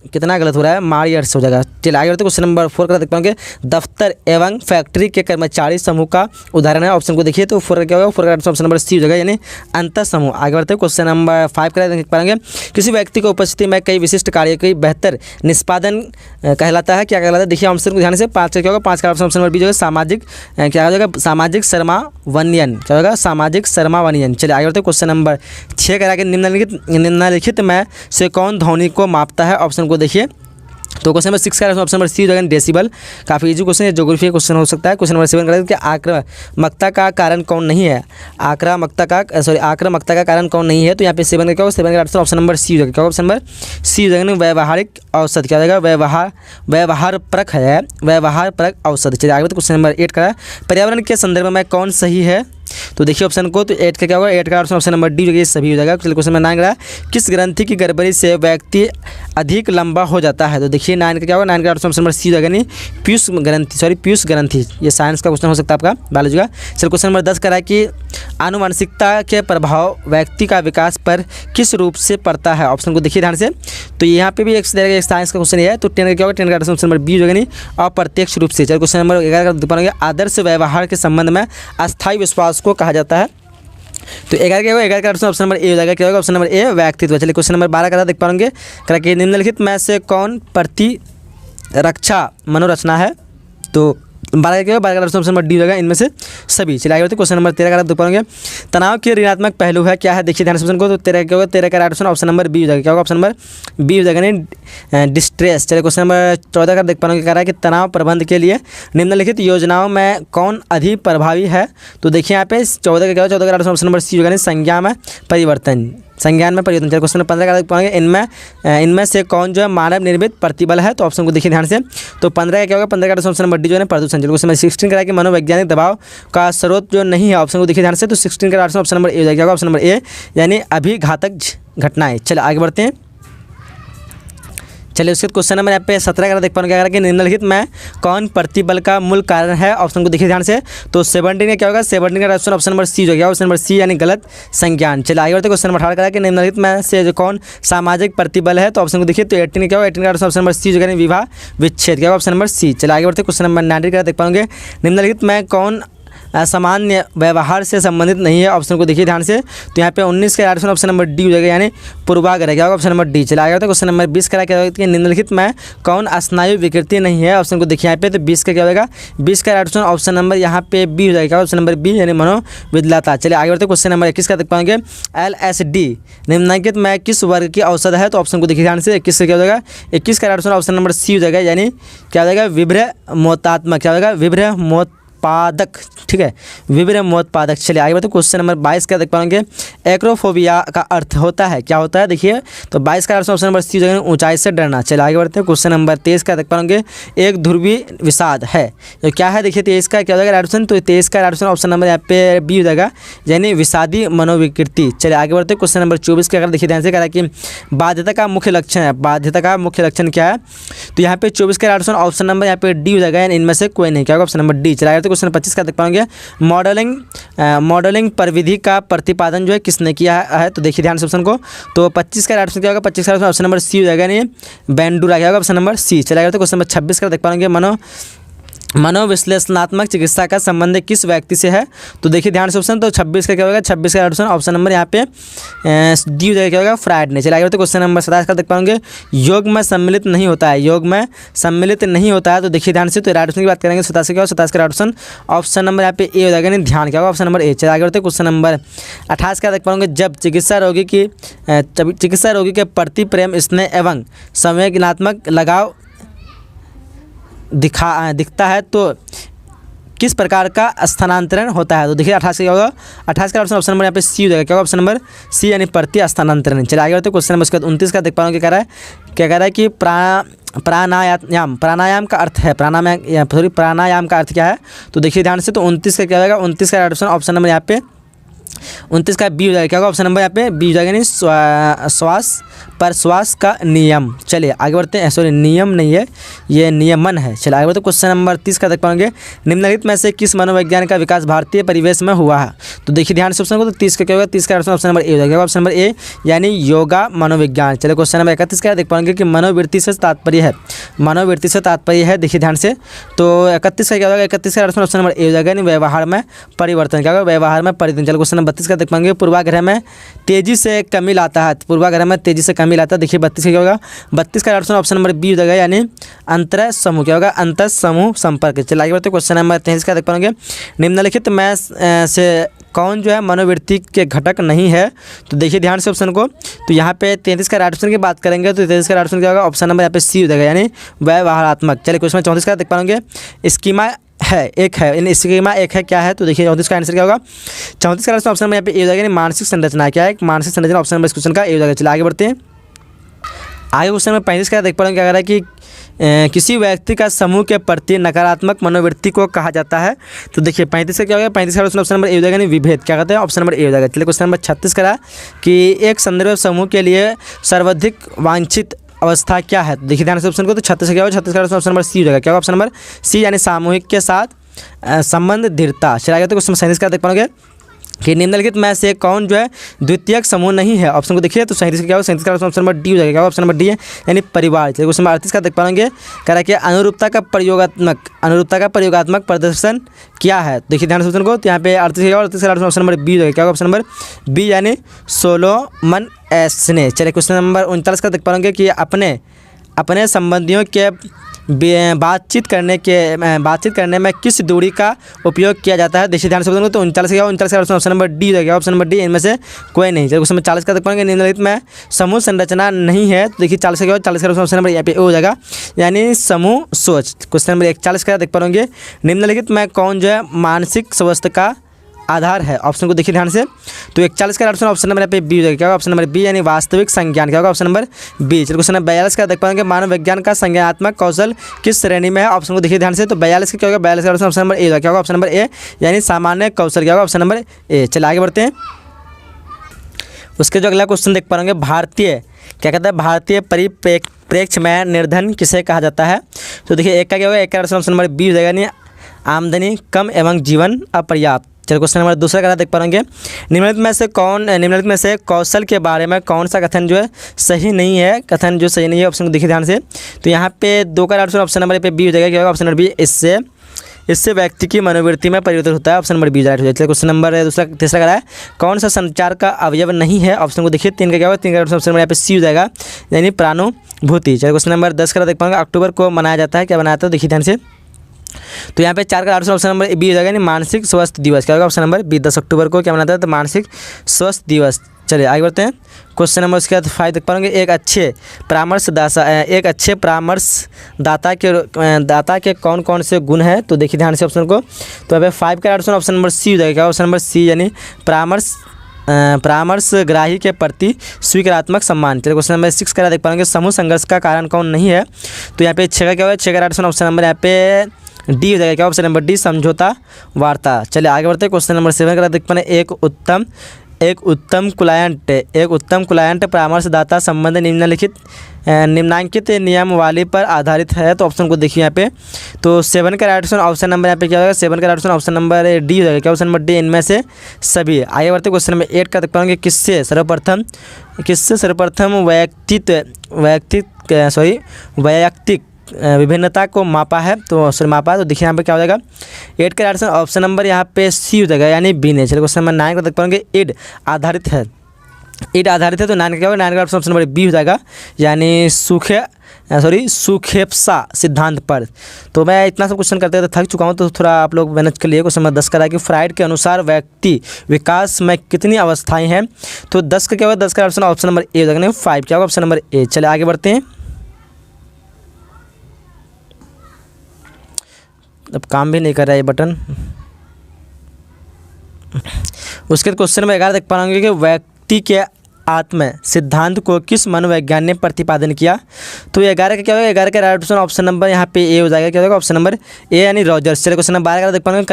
कितना गलत हो रहा है? मारियर्स हो जाएगा। चलिए आगे बढ़ते क्वेश्चन नंबर 4 का देख पाएंगे, दफ्तर एवं फैक्ट्री के कर्मचारी समूह का उदाहरण है। ऑप्शन को देखिए, तो 4 का क्या होगा? 4 का ऑप्शन नंबर सी हो जाएगा यानी अंतर समूह। आगे बढ़ते क्वेश्चन नंबर 5 का देख पाएंगे, किसी व्यक्ति को उपस्थिति में कई विशिष्ट कार्य की बेहतर निष्पादन कहलाता है। क्या कहलाता है? देखिए ऑप्शन को ध्यान से, 5 का क्या होगा? 5 का ऑप्शन नंबर बी जो है सामाजिक क्या हो जाएगा? सामाजिक सर्मावनियन। क्या होगा? सामाजिक सर्मावनियन। चलिए आगे बढ़ते क्वेश्चन नंबर 6 करा के निम्नलिखित में से कौन ध्वनि को मापता है? ऑप्शन को देखिए, तो क्वेश्चन नंबर 6 का ऑप्शन नंबर सी हो जाएगा डेसिबल। काफ़ी इजी क्वेश्चन है, ज्योग्राफी का क्वेश्चन हो सकता है। क्वेश्चन नंबर 7 करें कि आक्रामकता का कारण कौन नहीं है, आक्रामकता का कारण कौन नहीं है। तो यहाँ पे 7 का क्या होगा, 7 का आंसर ऑप्शन नंबर सी हो जाएगा। क्या ऑप्शन नंबर सी हो जाएगा, व्यवहारिक औसत। क्या हो जाएगा, व्यवहार परक है, व्यवहार परक औसत। चलिए आगे क्वेश्चन नंबर 8 का पर्यावरण के संदर्भ में कौन सही है। तो देखिए ऑप्शन को, तो 8 का क्या होगा, 8 का ऑप्शन नंबर डी हो जाएगा, ये सभी हो जाएगा। चलिए क्वेश्चन नंबर 9 का किस ग्रंथि की गड़बड़ी से व्यक्ति अधिक लंबा हो जाता है। तो देखिए 9 का क्या होगा, 9 का ऑप्शन नंबर सी हो जाएगा, नहीं पीयूष ग्रंथि। ये साइंस का क्वेश्चन हो सकता है आपका, बायोलॉजी का। चलिए क्वेश्चन नंबर 10 का है कि आनुवंशिकता के प्रभाव व्यक्ति का विकास पर किस रूप से पड़ता है। ऑप्शन को देखिए ध्यान से, तो यहाँ पे भी एक साइंस का क्वेश्चन है। तो 10 का क्या होगा, 10 का ऑप्शन नंबर बी हो जाएगा, नहीं अप्रत्यक्ष रूप से। चलिए क्वेश्चन नंबर 11 का पाएंगे आदर्श व्यवहार के संबंध में अस्थायी विश्वास को कहा जाता है। तो 11 क्या होगा, 11 का ऑप्शन नंबर ए हो जाएगा। क्या होगा, ऑप्शन नंबर ए व्यक्तित्व। चलिए क्वेश्चन नंबर 12 का देख पाएंगे कि निम्नलिखित में से कौन प्रतिरक्षा मनोरचना है। तो 12 क्या होगा, 12 का ऑप्शन नंबर डी हो जाएगा, इनमें से सभी। चलिए आगे बढ़ते क्वेश्चन नंबर 13 का देख पाएंगे तनाव के ऋणात्मक पहलू है क्या है। देखिए ध्यान से क्वेश्चन को, तो 13 क्या होगा, 13 का ऑप्शन नंबर बी हो जाएगा। क्या होगा, ऑप्शन नंबर बी हो जाएगा, नहीं डिस्ट्रेस। चलिए क्वेश्चन नंबर 14 का देख पाएंगे, कह रहा है कि तनाव प्रबंधन के लिए निम्नलिखित योजनाओं में कौन अधिक प्रभावी है। तो देखिए यहाँ पे 14 का क्या होगा, 14 का ऑप्शन नंबर सी होगा, संज्ञा में परिवर्तन। चलिए क्वेश्चन नंबर 15 का देख पाएंगे इनमें से कौन जो है मानव निर्मित प्रतिबल है। तो ऑप्शन को देखिए ध्यान से, तो 15 का क्या होगा, 15 का ऑप्शन नंबर डी जो है प्रदूषण। चलिए क्वेश्चन नंबर 16 का कि मनोवैज्ञानिक दबाव का स्रोत जो नहीं है। ऑप्शन को देखिए ध्यान से, तो 16 का ऑप्शन नंबर ए हो जाएगा। ऑप्शन नंबर ए यानी अभिघातक घटनाएं। चलिए आगे बढ़ते हैं। चलिए उसके क्वेश्चन नंबर यहाँ पे 17 का देख पाएंगे कि निम्नलिखित में कौन प्रतिबल का मूल कारण है। ऑप्शन को देखिए ध्यान से, तो 17 का क्या होगा, 17 का ऑप्शन नंबर सी हो गया। ऑप्शन नंबर सी यानी गलत संज्ञान। चलिए आगे बढ़ते क्वेश्चन नंबर 18 का कि निम्नलिखित में से जो कौन सामाजिक प्रतिबल है। तो ऑप्शन को देखिए, तो 18 क्या होगा, 18 का ऑप्शन नंबर सी हो गया, विवाह विच्छेद। क्या होगा, ऑप्शन नंबर सी। चलिए आगे बढ़ते क्वेश्चन नंबर 19 का देख पाएंगे निम्नलिखित में कौन सामान्य व्यवहार से संबंधित नहीं है। ऑप्शन को देखिए ध्यान से, तो यहाँ पे 19 का ऑप्शन नंबर डी हो जाएगा, यानी पूर्वाग्रह। क्या होगा, ऑप्शन नंबर डी। चला आएगा तो क्वेश्चन नंबर 20 का क्या होगा कि निम्नलिखित में कौन स्नायु विकृति नहीं है। ऑप्शन को देखिए यहाँ पे, तो 20 का क्या होगा, 20 का ऑप्शन नंबर यहाँ पे बी हो जाएगा। ऑप्शन नंबर बी यानी मनोविद्यालता। चलिए आगे बढ़ते क्वेश्चन नंबर 21 का देख पाएंगे LSD निम्नलिखित में किस वर्ग की औषध है। तो ऑप्शन को देखिए ध्यान से, 21 का क्या हो जाएगा, 21 का ऑप्शन नंबर सी हो जाएगा, यानी क्या हो जाएगा, विभ्रमोत्पादक। क्या होगा, विभ्रमोत्पादक। ठीक है, विभ्रमोत्पादक। चलिए आगे बढ़ते क्वेश्चन नंबर 22 का देख पाएंगे एक्रोफोबिया का अर्थ होता है, क्या होता है। देखिए तो 22 का ऑप्शन नंबर सी हो जाएगा, ऊंचाई से डरना। चलिए आगे बढ़ते हैं क्वेश्चन नंबर 23 का देख पाएंगे एक ध्रुवीय विषाद है, तो क्या है। देखिए 23 का क्या हो जाएगा ऑप्शन, तो 23 का ऑप्शन नंबर यहाँ पे बी हो जाएगा, यानी विषादी मनोविकृति। चलिए आगे बढ़ते हैं क्वेश्चन नंबर 24 का अगर देखिए ध्यान से, कह रहा है कि बाध्यता का मुख्य लक्षण है। बाध्यता का मुख्य लक्षण क्या है, तो यहाँ पे 24 का ऑप्शन नंबर यहाँ पे डी हो जाएगा, यानी इनमें से कोई नहीं। क्या होगा, ऑप्शन नंबर डी। चलिए आगे क्वेश्चन 25 का देख पाएंगे मॉडलिंग परिविधि का प्रतिपादन जो है किसने किया है। तो देखिए ध्यान से ऑप्शन को, तो 25 का ऑप्शन क्या होगा, 25 का ऑप्शन नंबर सी हो जाएगा, नहीं बेंडूरा। क्या होगा, ऑप्शन नंबर सी। चलेगा तो क्वेश्चन नंबर 26 का देख पाएंगे मनोविश्लेषणात्मक चिकित्सा का संबंध किस व्यक्ति से है। तो देखिए ध्यान से ऑप्शन, तो 26 का क्या होगा, 26 का ऑप्शन नंबर यहाँ पे डी हो जाएगा, क्या होगा, फ्रायड ने। चलिए तो क्वेश्चन नंबर 27 का देख पाएंगे योग में सम्मिलित नहीं होता है, योग में सम्मिलित नहीं होता है। तो देखिए ध्यान से, तो ऑप्शन की बात करेंगे 27 का क्या होगा, 27 का ऑप्शन नंबर यहाँ पे ए हो जाएगा, नहीं ध्यान। क्या होगा, ऑप्शन नंबर ए। चलिए आगे बढ़ते क्वेश्चन नंबर 28 का देख पाएंगे जब चिकित्सा रोगी के प्रति प्रेम स्नेह एवं संवेदनात्मक लगाव दिखता है तो किस प्रकार का स्थानांतरण होता है। तो देखिए 28 क्या होगा, 28 का ऑप्शन नंबर यहाँ पे सी हो जाएगा। क्या होगा, ऑप्शन नंबर सी यानी प्रति स्थानांतरण। चलिए आगे बढ़ते क्वेश्चन नंबर 29 का देख पा रहा हूँ, क्या कह रहा है कि प्राणायाम का अर्थ है, प्राणायाम का अर्थ क्या है। तो देखिए ध्यान से, तो 29 का क्या होगा, 29 का ऑप्शन नंबर यहाँ पे 29 का बी हो जाएगा। क्या होगा, ऑप्शन नंबर यहाँ पे बी हो जाएगा, नहीं श्वास का नियम। चलिए आगे बढ़ते हैं, सॉरी नियम नहीं है, ये नियमन है। चलिए आगे बढ़ते क्वेश्चन नंबर 30 का देख पाएंगे निम्नलिखित में से किस मनोविज्ञान का विकास भारतीय परिवेश में हुआ है। तो देखिए ध्यान से ऑप्शन को, तो 30 का क्या होगा, 30 का ऑप्शन नंबर ए हो जाएगा, ऑप्शन नंबर ए यानी योगा मनोविज्ञान। चलिए क्वेश्चन नंबर 31 का देख पाएंगे कि मनोवृत्ति से तात्पर्य है। देखिए ध्यान से, तो 31 का क्या होगा, 31 का ऑप्शन नंबर ए हो जाएगा, यानी व्यवहार में परिवर्तन। क्या होगा, व्यवहार में परिवर्तन। चलिए क्वेश्चन नंबर 32 का देख पाएंगे पूर्वाग्रह में तेजी से कमी लाता है, पूर्वाग्रह में तेजी से कमी लाता है। देखिए 32 का क्या होगा, 32 का ऑप्शन नंबर बी हो जाएगा, यानी अंतर समूह। क्या होगा, अंतर समूह संपर्क। चलिए आगे बढ़ते क्वेश्चन नंबर 33 का देख पाएंगे निम्नलिखित में से कौन जो है मनोवृत्ति के घटक नहीं है? तो देखिए ध्यान से ऑप्शन को। तो यहाँ पे 33 का राइट ऑप्शन की बात करेंगे तो 33 का राइट ऑप्शन क्या होगा? ऑप्शन नंबर यहाँ पे सी हो जाएगा, यानी व्यवहारात्मक। चलिए क्वेश्चन 34 का देख पाएंगे। स्कीमा है एक है, यानी स्कीमा एक है, क्या है? तो देखिए 34 का आंसर क्या होगा? 34 का ऑप्शन नंबर यहाँ पे ए हो जाएगा, यानी मानसिक संरचना। क्या है? मानसिक संरचना ऑप्शन नंबर इस क्वेश्चन का ए हो जाएगा। चलिए आगे बढ़ते हैं। आगे क्वेश्चन नंबर 35 का देख पा रहे हैं, क्या कह रहा है कि किसी व्यक्ति का समूह के प्रति नकारात्मक मनोवृत्ति को कहा जाता है? तो देखिए 35 का क्या हो गया? 35 का ऑप्शन नंबर ए हो जाएगा, यानी विभेद। क्या कहते हैं? ऑप्शन नंबर ए हो जाएगा। चलिए क्वेश्चन नंबर 36 का कि एक संदर्भ समूह के लिए सर्वाधिक वांछित अवस्था क्या है? देखिए ध्यान से ऑप्शन को। तो 36 क्या होगा? 36 का ऑप्शन नंबर सी हो जाएगा। क्या होगा? ऑप्शन नंबर सी, यानी सामूहिक के साथ संबंध दृढ़ता। चला गया। तो क्वेश्चन 37 का देख पाओगे कि निम्नलिखित में से कौन जो है द्वितीयक समूह नहीं है? ऑप्शन को देखिए। तो 37 का क्या होगा? 37 का ऑप्शन नंबर डी हो जाएगा। क्या होगा? ऑप्शन नंबर डी है, यानी परिवार। चलिए क्वेश्चन नंबर 38 का देख पाएंगे, कह रहा है कि अनुरूपता का प्रयोगात्मक प्रदर्शन क्या है? देखिए ध्यान से ऑप्शन को। तो यहाँ पे 38 का ऑप्शन नंबर बी हो जाएगा। क्या होगा? ऑप्शन नंबर बी, यानी सोलोमन एस्ने। चलिए क्वेश्चन नंबर 39 का देख पाएंगे कि अपने संबंधियों के बातचीत करने में किस दूरी का उपयोग किया जाता है? देखिए ध्यान से बताऊंगा। तो 39 का ऑप्शन नंबर डी हो जाएगा। ऑप्शन नंबर डी, इनमें से कोई नहीं। चलिए क्वेश्चन नंबर 40 का देख पाएंगे, निम्नलिखित में समूह संरचना नहीं है? तो देखिए 40 का ऑप्शन नंबर यहाँ पे हो जाएगा, यानी समूह सोच। क्वेश्चन नंबर 41 का देख पाएंगे, निम्नलिखित में कौन जो है मानसिक स्वास्थ्य का आधार है? ऑप्शन को देखिए ध्यान से। तो 41 का ऑप्शन नंबर यहाँ पे बी हो जाएगा। क्या होगा? ऑप्शन नंबर बी, यानी वास्तविक संज्ञान। क्या होगा? Option number B. चलिए क्वेश्चन नंबर 42 का देख पाएंगे, मानव विज्ञान का संज्ञानात्मक कौशल किस श्रेणी में है? ऑप्शन को देखिए ध्यान से। तो 42 का क्या होगा? 42 का ऑप्शन नंबर ए होगा। क्या होगा? ऑप्शन नंबर ए, यानी सामान्य कौशल। क्या होगा? Option number A. चलिए आगे बढ़ते हैं। उसके जो अगला क्वेश्चन देख पाएंगे, भारतीय क्या कहता है? भारतीय परिप्रेक्ष्य में निर्धन किसे कहा जाता है? तो देखिए एक का क्या होगा? एक का ऑप्शन नंबर बी हो जाएगा, यानी आमदनी कम एवं जीवन अपर्याप्त। चलिए क्वेश्चन नंबर दूसरा का देख पाएंगे, निम्नलिखित में से कौशल के बारे में कौन सा कथन जो है सही नहीं है? कथन जो सही नहीं है, ऑप्शन को देखिए ध्यान से। तो यहाँ पे 2 का ऑप्शन नंबर पे बी हो जाएगा। क्या होगा? ऑप्शन नंबर बी, इससे व्यक्ति की मनोवृत्ति में परिवर्तन होता है। ऑप्शन नंबर बी राइट हो जाएगा। क्वेश्चन नंबर तीसरा का है, कौन सा संचार का अवयव नहीं है? ऑप्शन को देखिए। 3 का क्या होगा? 3 का ऑप्शन नंबर यहाँ पे सी हो जाएगा, यानी प्राणुभूति। चलिए क्वेश्चन नंबर 10 का देख पाएंगे, अक्टूबर को मनाया जाता है, क्या बनाया जाता है? देखिए ध्यान से। तो यहाँ पे 4 का ऑप्शन नंबर बी हो जाएगा, यानी मानसिक स्वास्थ्य दिवस। क्या होगा? ऑप्शन नंबर बी, 10 अक्टूबर को क्या मनाता है? तो मानसिक स्वास्थ्य दिवस। चलिए आगे बढ़ते हैं। क्वेश्चन नंबर उसके बाद 5 देख पाएंगे, एक अच्छे परामर्शदाता के कौन कौन से गुण हैं? तो देखिए ध्यान से ऑप्शन को। तो यहाँ पे 5 का ऑप्शन नंबर सी हो जाएगा। क्या ऑप्शन नंबर सी, यानी परामर्शग्राही के प्रति स्वीकारात्मक सम्मान। चलिए क्वेश्चन नंबर 6 का देख पाएंगे, समूह संघर्ष का कारण कौन नहीं है? तो यहाँ पे 6 का क्या होगा? 6 का ऑप्शन नंबर यहाँ पे डी हो जाएगा। क्या ऑप्शन नंबर डी, समझौता वार्ता। चलिए आगे बढ़ते हैं। क्वेश्चन नंबर 7 का देख पाएंगे, एक उत्तम क्लाइंट परामर्शदाता संबंध निम्नांकित नियमावली पर आधारित है। तो ऑप्शन को देखिए यहाँ पे। तो 7 का राइट ऑप्शन नंबर यहाँ पे क्या होगा? 7 का ऑप्शन नंबर डी हो जाएगा। क्या ऑप्शन नंबर डी, इनमें से सभी। आगे बढ़ते क्वेश्चन नंबर 8 का देख पाएंगे, किससे सर्वप्रथम वैयक्तिक विभिन्नता को मापा है? तो मापा है। तो देखिए यहाँ पे क्या हो जाएगा? 8 का ऑप्शन नंबर यहाँ पे सी हो जाएगा, यानी बी ने। चलिए क्वेश्चन नंबर 9 को देख पाएंगे, ईड आधारित है। तो 9 का क्या होगा? 9 का ऑप्शन नंबर बी हो जाएगा, यानी सुखेप्सा सिद्धांत पर। तो मैं इतना सब क्वेश्चन करते थक चुका हूँ, तो थोड़ा आप लोग मैनेज कर लिए। क्वेश्चन नंबर 10 का है कि फ्राइड के अनुसार व्यक्ति विकास में कितनी अवस्थाएं हैं? तो 10 का क्या होगा? 10 का ऑप्शन नंबर ए हो जाएगा, 5। क्या होगा? Option number A. चले आगे बढ़ते हैं। अब काम भी नहीं कर रहा है ये बटन। उसके क्वेश्चन में 11 देख पाएंगे कि व्यक्ति के आत्म सिद्धांत को किस मनोवैज्ञानिक ने प्रतिपादन किया? तो 11 का क्या होगा? 11 का राइट ऑप्शन नंबर यहाँ पे ए हो जाएगा। क्या होगा? ऑप्शन नंबर ए, यानी रॉजर्स। चलिए क्वेश्चन नंबर 12 का देख पाएंगे,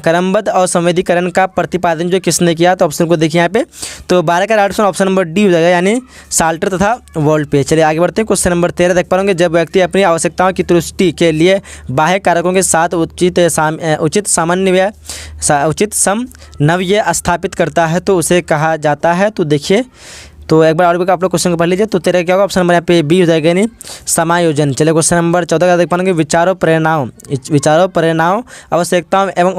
क्रमबद्ध और संवेदीकरण का प्रतिपादन जो किसने किया? तो ऑप्शन को देखिए यहाँ पे। तो 12 का राइट ऑप्शन नंबर डी हो जाएगा, यानी साल्टर तथा वोल्टे। चलिए आगे बढ़ते हैं। क्वेश्चन नंबर 13 देख पाएंगे, जब व्यक्ति अपनी आवश्यकताओं की तुष्टि के लिए बाह्य कारकों के साथ उचित समन्वय स्थापित करता है तो उसे कहा जाता है? तो देखिए तो एक बार और भी आप लोग क्वेश्चन को पढ़ लीजिए। तो तेरा क्या होगा, ऑप्शन नंबर यहाँ पे बी हो जाएगा, यानी समायोजन। चलिए क्वेश्चन नंबर 14 का देख पाएंगे, विचारों परिणामों आवश्यकताओं एवं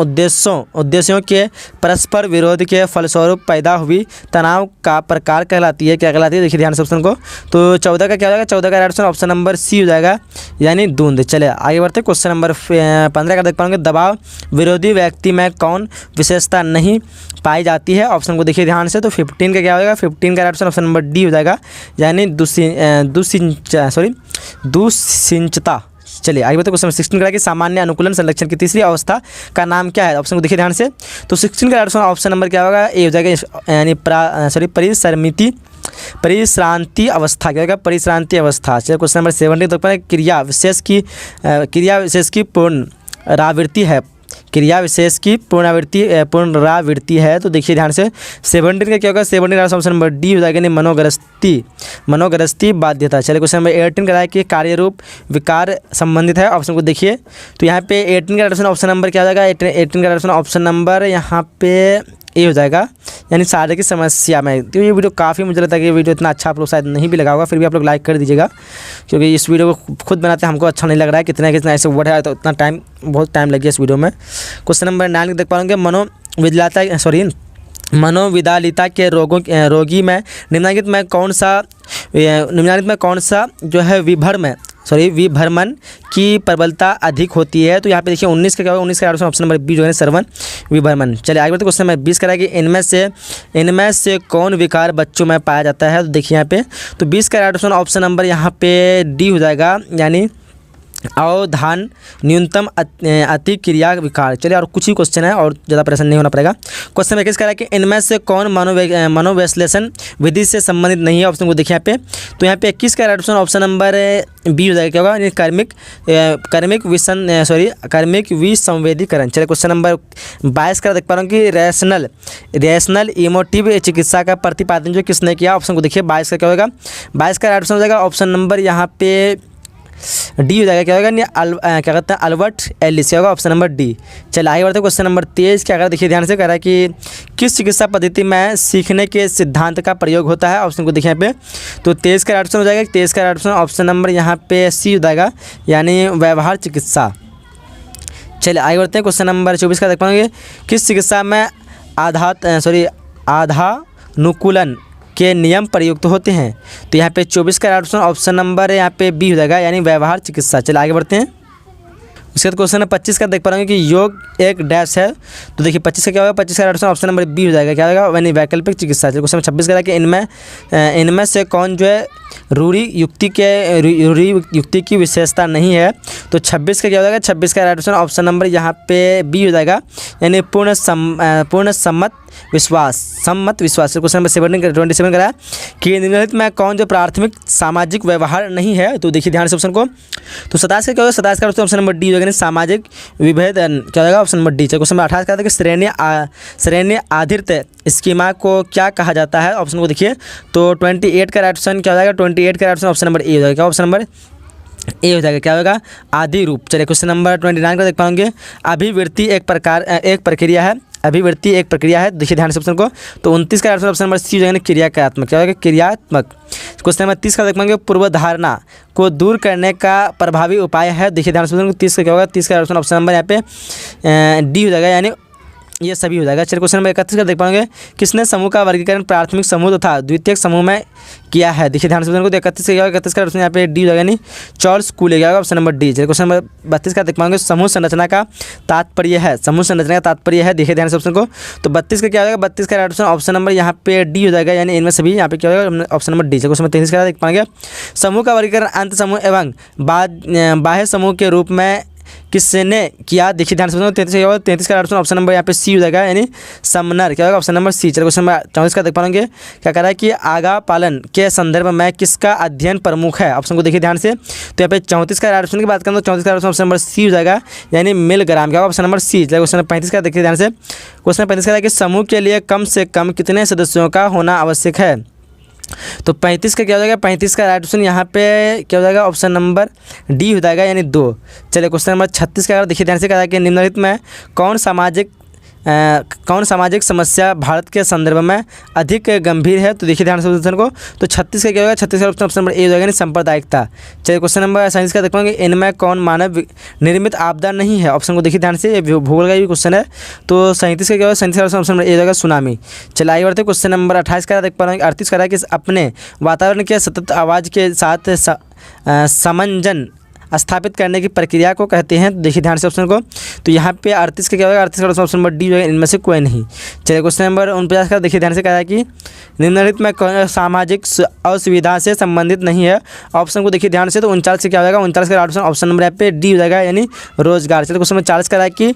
उद्देश्यों के परस्पर विरोध के फलस्वरूप पैदा हुई तनाव का प्रकार कहलाती है, क्या कहलाती है, देखिए ध्यान से ऑप्शन को। तो 14 का क्या हो जाएगा, 14 का ऑप्शन ऑप्शन नंबर सी हो जाएगा, यानी धुंध। चले आगे बढ़ते क्वेश्चन नंबर 15 का देख पाएंगे, दबाव विरोधी व्यक्ति में कौन विशेषता नहीं पाई जाती है, ऑप्शन को देखिए ध्यान से। तो 15 का क्या हो जाएगा, 15 का ऑप्शन नंबर डी हो जाएगा, यानी दुश्चिंतता। चलिए आगे बढ़ते क्वेश्चन 16 का कि सामान्य अनुकूलन संरक्षण की तीसरी अवस्था का नाम क्या है, ऑप्शन को देखिए ध्यान से। तो 16 का ऑप्शन नंबर क्या होगा, ए हो जाएगा, यानी परिश्रांति अवस्था, क्या होगा, परिश्रांति अवस्था। चलिए क्वेश्चन नंबर 17 तक पर क्रिया विशेष की पुनरावृत्ति है, क्रिया विशेष की पुनरावृत्ति है। तो देखिए ध्यान से 17 का क्या होगा, 17 ऑप्शन नंबर डी हो जाएगा, यानी मनोग्रस्ती बाध्यता। चलिए क्वेश्चन नंबर 18 का है कि कार्य रूप विकार संबंधित है, ऑप्शन को देखिए। तो यहाँ पे 18 का ऑप्शन नंबर क्या हो जाएगा, 18 का ऑप्शन नंबर यहाँ पे ए हो जाएगा, यानी शारीरिक समस्या में। तो ये वीडियो काफ़ी, मुझे लगता है कि ये वीडियो इतना अच्छा आप लोग शायद नहीं भी लगा होगा, फिर भी आप लोग लाइक कर दीजिएगा, क्योंकि इस वीडियो को खुद बनाते हमको अच्छा नहीं लग रहा है, कितना ऐसे वर्ड है, तो उतना बहुत टाइम लग गया इस वीडियो में। क्वेश्चन नंबर 9 देख पाएंगे, मनोविदालिता के रोगी में निम्नलिखित में कौन सा जो है विभ्रमण की प्रबलता अधिक होती है। तो यहाँ पे देखिए 19 का क्या होगा, 19 का ऑप्शन नंबर बी जो है श्रवण विभ्रमण। चलिए आगे बढ़ते क्वेश्चन नंबर 20 करा कि इनमें से कौन विकार बच्चों में पाया जाता है। तो देखिए यहाँ पे तो 20 का ऑप्शन नंबर यहाँ पे डी हो जाएगा, यानी अवधान न्यूनतम अतिक्रिया विकार। चलिए और कुछ ही क्वेश्चन है और ज़्यादा परेशान नहीं होना पड़ेगा। क्वेश्चन 21 कह रहा है कि इनमें से कौन मनोविश्लेषण विधि से संबंधित नहीं है, ऑप्शन को देखिए यहाँ पे। तो यहाँ पे 21 का ऑप्शन नंबर बी हो जाएगा, क्या होगा, कार्मिक विसंवेदीकरण। चलिए क्वेश्चन नंबर 22 का देख पा रहा हूँ कि रैशनल इमोटिव चिकित्सा का प्रतिपादन जो किसने किया, ऑप्शन को देखिए। 22 का क्या होगा, 22 का ऑप्शन हो जाएगा ऑप्शन नंबर यहाँ पे डी हो जाएगा, क्या होगा, क्या कहते हैं, अल्बर्ट एलिस, क्या होगा, ऑप्शन नंबर डी। चलिए आगे बढ़ते क्वेश्चन नंबर 23 क्या करा, देखिए ध्यान से कह रहा है कि किस चिकित्सा पद्धति में सीखने के सिद्धांत का प्रयोग होता है, ऑप्शन को देखिए यहाँ पे। तो 23 का ऑप्शन हो जाएगा, 23 का ऑप्शन नंबर यहाँ पे सी हो जाएगा, यानी व्यवहार चिकित्सा। चलिए आगे बढ़ते हैं क्वेश्चन नंबर 24 का देख पाएंगे, किस चिकित्सा में आधानुकूलन के नियम प्रयुक्त होते हैं। तो यहाँ पे 24 का ऑप्शन नंबर यहाँ पे बी हो जाएगा, यानी व्यवहार चिकित्सा। चलिए आगे बढ़ते हैं। उसके बाद क्वेश्चन 25 का देख पा रहे हैं कि योग एक डैश है। तो देखिए 25 का क्या होगा, 25 का ऑप्शन नंबर बी हो जाएगा, क्या होगा, यानी वैकल्पिक चिकित्सा। चलिए क्वेश्चन 26 का कि इनमें से कौन जो है रूढ़ि युक्ति की विशेषता नहीं है। तो 26 का क्या हो जाएगा, 26 का ऑप्शन नंबर यहाँ पे बी हो जाएगा, यानी पूर्ण सम्मत विश्वास। क्वेश्चन नंबर 27 का कि निम्नलिखित में कौन जो प्राथमिक सामाजिक व्यवहार नहीं है। तो देखिए ध्यान से ऑप्शन को। तो 27 का क्या होगा, 27 का ऑप्शन नंबर डी हो जाएगा, सामाजिक विभेदन, क्या होगा, option number D. Question number 28 का कि श्रेणी आधारित स्कीमा को क्या कहा जाता है, ऑप्शन को देखिए। तो 28 का ऑप्शन क्या हो जाएगा, 28 का ऑप्शन नंबर ए हो जाएगा, ऑप्शन नंबर ए हो जाएगा, क्या होगा, आदि रूप। चलिए क्वेश्चन नंबर 29 का देख पाएंगे, अभिवृत्ति एक प्रक्रिया है, देखिए ध्यान से ऑप्शन को। तो 29 का ऑप्शन नंबर सी हो जाएगा, क्रियात्मक, क्या होगा, क्रियात्मक। क्वेश्चन नंबर 30 का देख पाएंगे, पूर्व धारणा को दूर करने का प्रभावी उपाय है, देखिए ध्यान से। 30 का क्या होगा, 30 का ऑप्शन नंबर यहाँ पे डी हो जाएगा, यानी ये सभी हो जाएगा। चलिए क्वेश्चन नंबर 31 का देख पाएंगे, किसने समूह का वर्गीकरण प्राथमिक समूह तथा द्वितीयक समूह में किया है, देखिए ध्यान से। 31 का 31 का ऑप्शन यहाँ पे डी हो जाएगा, यानी चार्ल्स कूले, क्या होगा, ऑप्शन नंबर डी। चलिए क्वेश्चन नंबर 32 का देख पाएंगे, समूह संरचना का तात्पर्य है, देखिए ध्यान से ऑप्शन को। तो 32 का क्या होगा, 32 का ऑप्शन नंबर यहाँ पे डी हो जाएगा, यानी इनमें सभी यहाँ पे क्या होगा, option number D. Question number 33 का देख पाएंगे, समूह का वर्गीकरण अंत समूह एवं बाह्य समूह के रूप में किसने किया, देखिए ध्यान से। 33 का ऑप्शन नंबर यहाँ पे सी हो जाएगा, यानी समनर, क्या होगा, ऑप्शन नंबर सी। चलिए क्वेश्चन नंबर 34 का देख पाएंगे, क्या कह रहा है कि आगा पालन के संदर्भ में किसका अध्ययन प्रमुख है, ऑप्शन को देखिए ध्यान से। तो यहाँ पे 34 का ऑप्शन की बात करें तो 34 का ऑप्शन नंबर सी हो जाएगा, यानी मिलग्राम, क्या होगा, ऑप्शन नंबर सी। चलिए क्वेश्चन 35 का देखिए ध्यान से। क्वेश्चन 35 का कि समूह के लिए कम से कम कितने सदस्यों का होना आवश्यक है। तो 35 का क्या हो जाएगा, 35 का ऑप्शन यहाँ पे क्या हो जाएगा, ऑप्शन नंबर डी हो जाएगा, यानी 2। चलिए क्वेश्चन नंबर 36 का देखिए ध्यान से कहा कि निम्नलिखित में कौन सामाजिक कौन सामाजिक समस्या भारत के संदर्भ में अधिक गंभीर है? तो देखिए ध्यान से क्वेश्चन को। तो 36 का क्या होगा? 36 का ऑप्शन नंबर ए हो जाएगा, सांप्रदायिकता। चलिए क्वेश्चन नंबर साइंस का देखोगे, इनमें कौन मानव निर्मित आपदा नहीं है? ऑप्शन को देखिए ध्यान से, ये भूगोल का भी क्वेश्चन है। तो 37 का क्या होगा? 37 का ऑप्शन नंबर ए हो जाएगा, सुनामी। चलिए आगे बढ़ते क्वेश्चन नंबर 28 का देख पा रहे हैं। 38 का है कि अपने वातावरण के सतत आवाज़ के साथ समंजन स्थापित करने की प्रक्रिया को कहते हैं। देखिए ध्यान से ऑप्शन को। तो यहाँ पे 38 का क्या होगा? 38 का ऑप्शन नंबर डी जो है, इनमें से कोई नहीं। चलिए क्वेश्चन नंबर 49 का देखिए ध्यान से, कहा है कि निम्नलिखित में कौन सामाजिक असुविधा से संबंधित नहीं है? ऑप्शन को देखिए ध्यान से। तो 39 से क्या हो जाएगा? 39 का ऑप्शन नंबर पे डी हो जाएगा, यानी रोजगार। चलिए क्वेश्चन नंबर 40 का है कि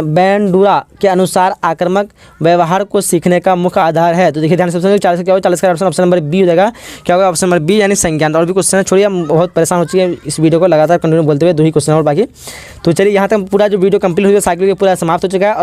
बैंडुरा के अनुसार आक्रामक व्यवहार को सीखने का मुख्य आधार है। तो देखिए ध्यान से 40 का क्या होगा? 40 का ऑप्शन नंबर बी हो जाएगा। क्या होगा? ऑप्शन नंबर बी, यानी संज्ञान। और भी क्वेश्चन है, छोड़िए, हम बहुत परेशान हो चुके हैं इस वीडियो को लगातार कंटिन्यू बोलते हुए। 2 ही क्वेश्चन और बाकी। तो चलिए यहाँ तक पूरा जो वीडियो कंप्लीट हो गया, साइकिल पूरा समाप्त हो चुका है।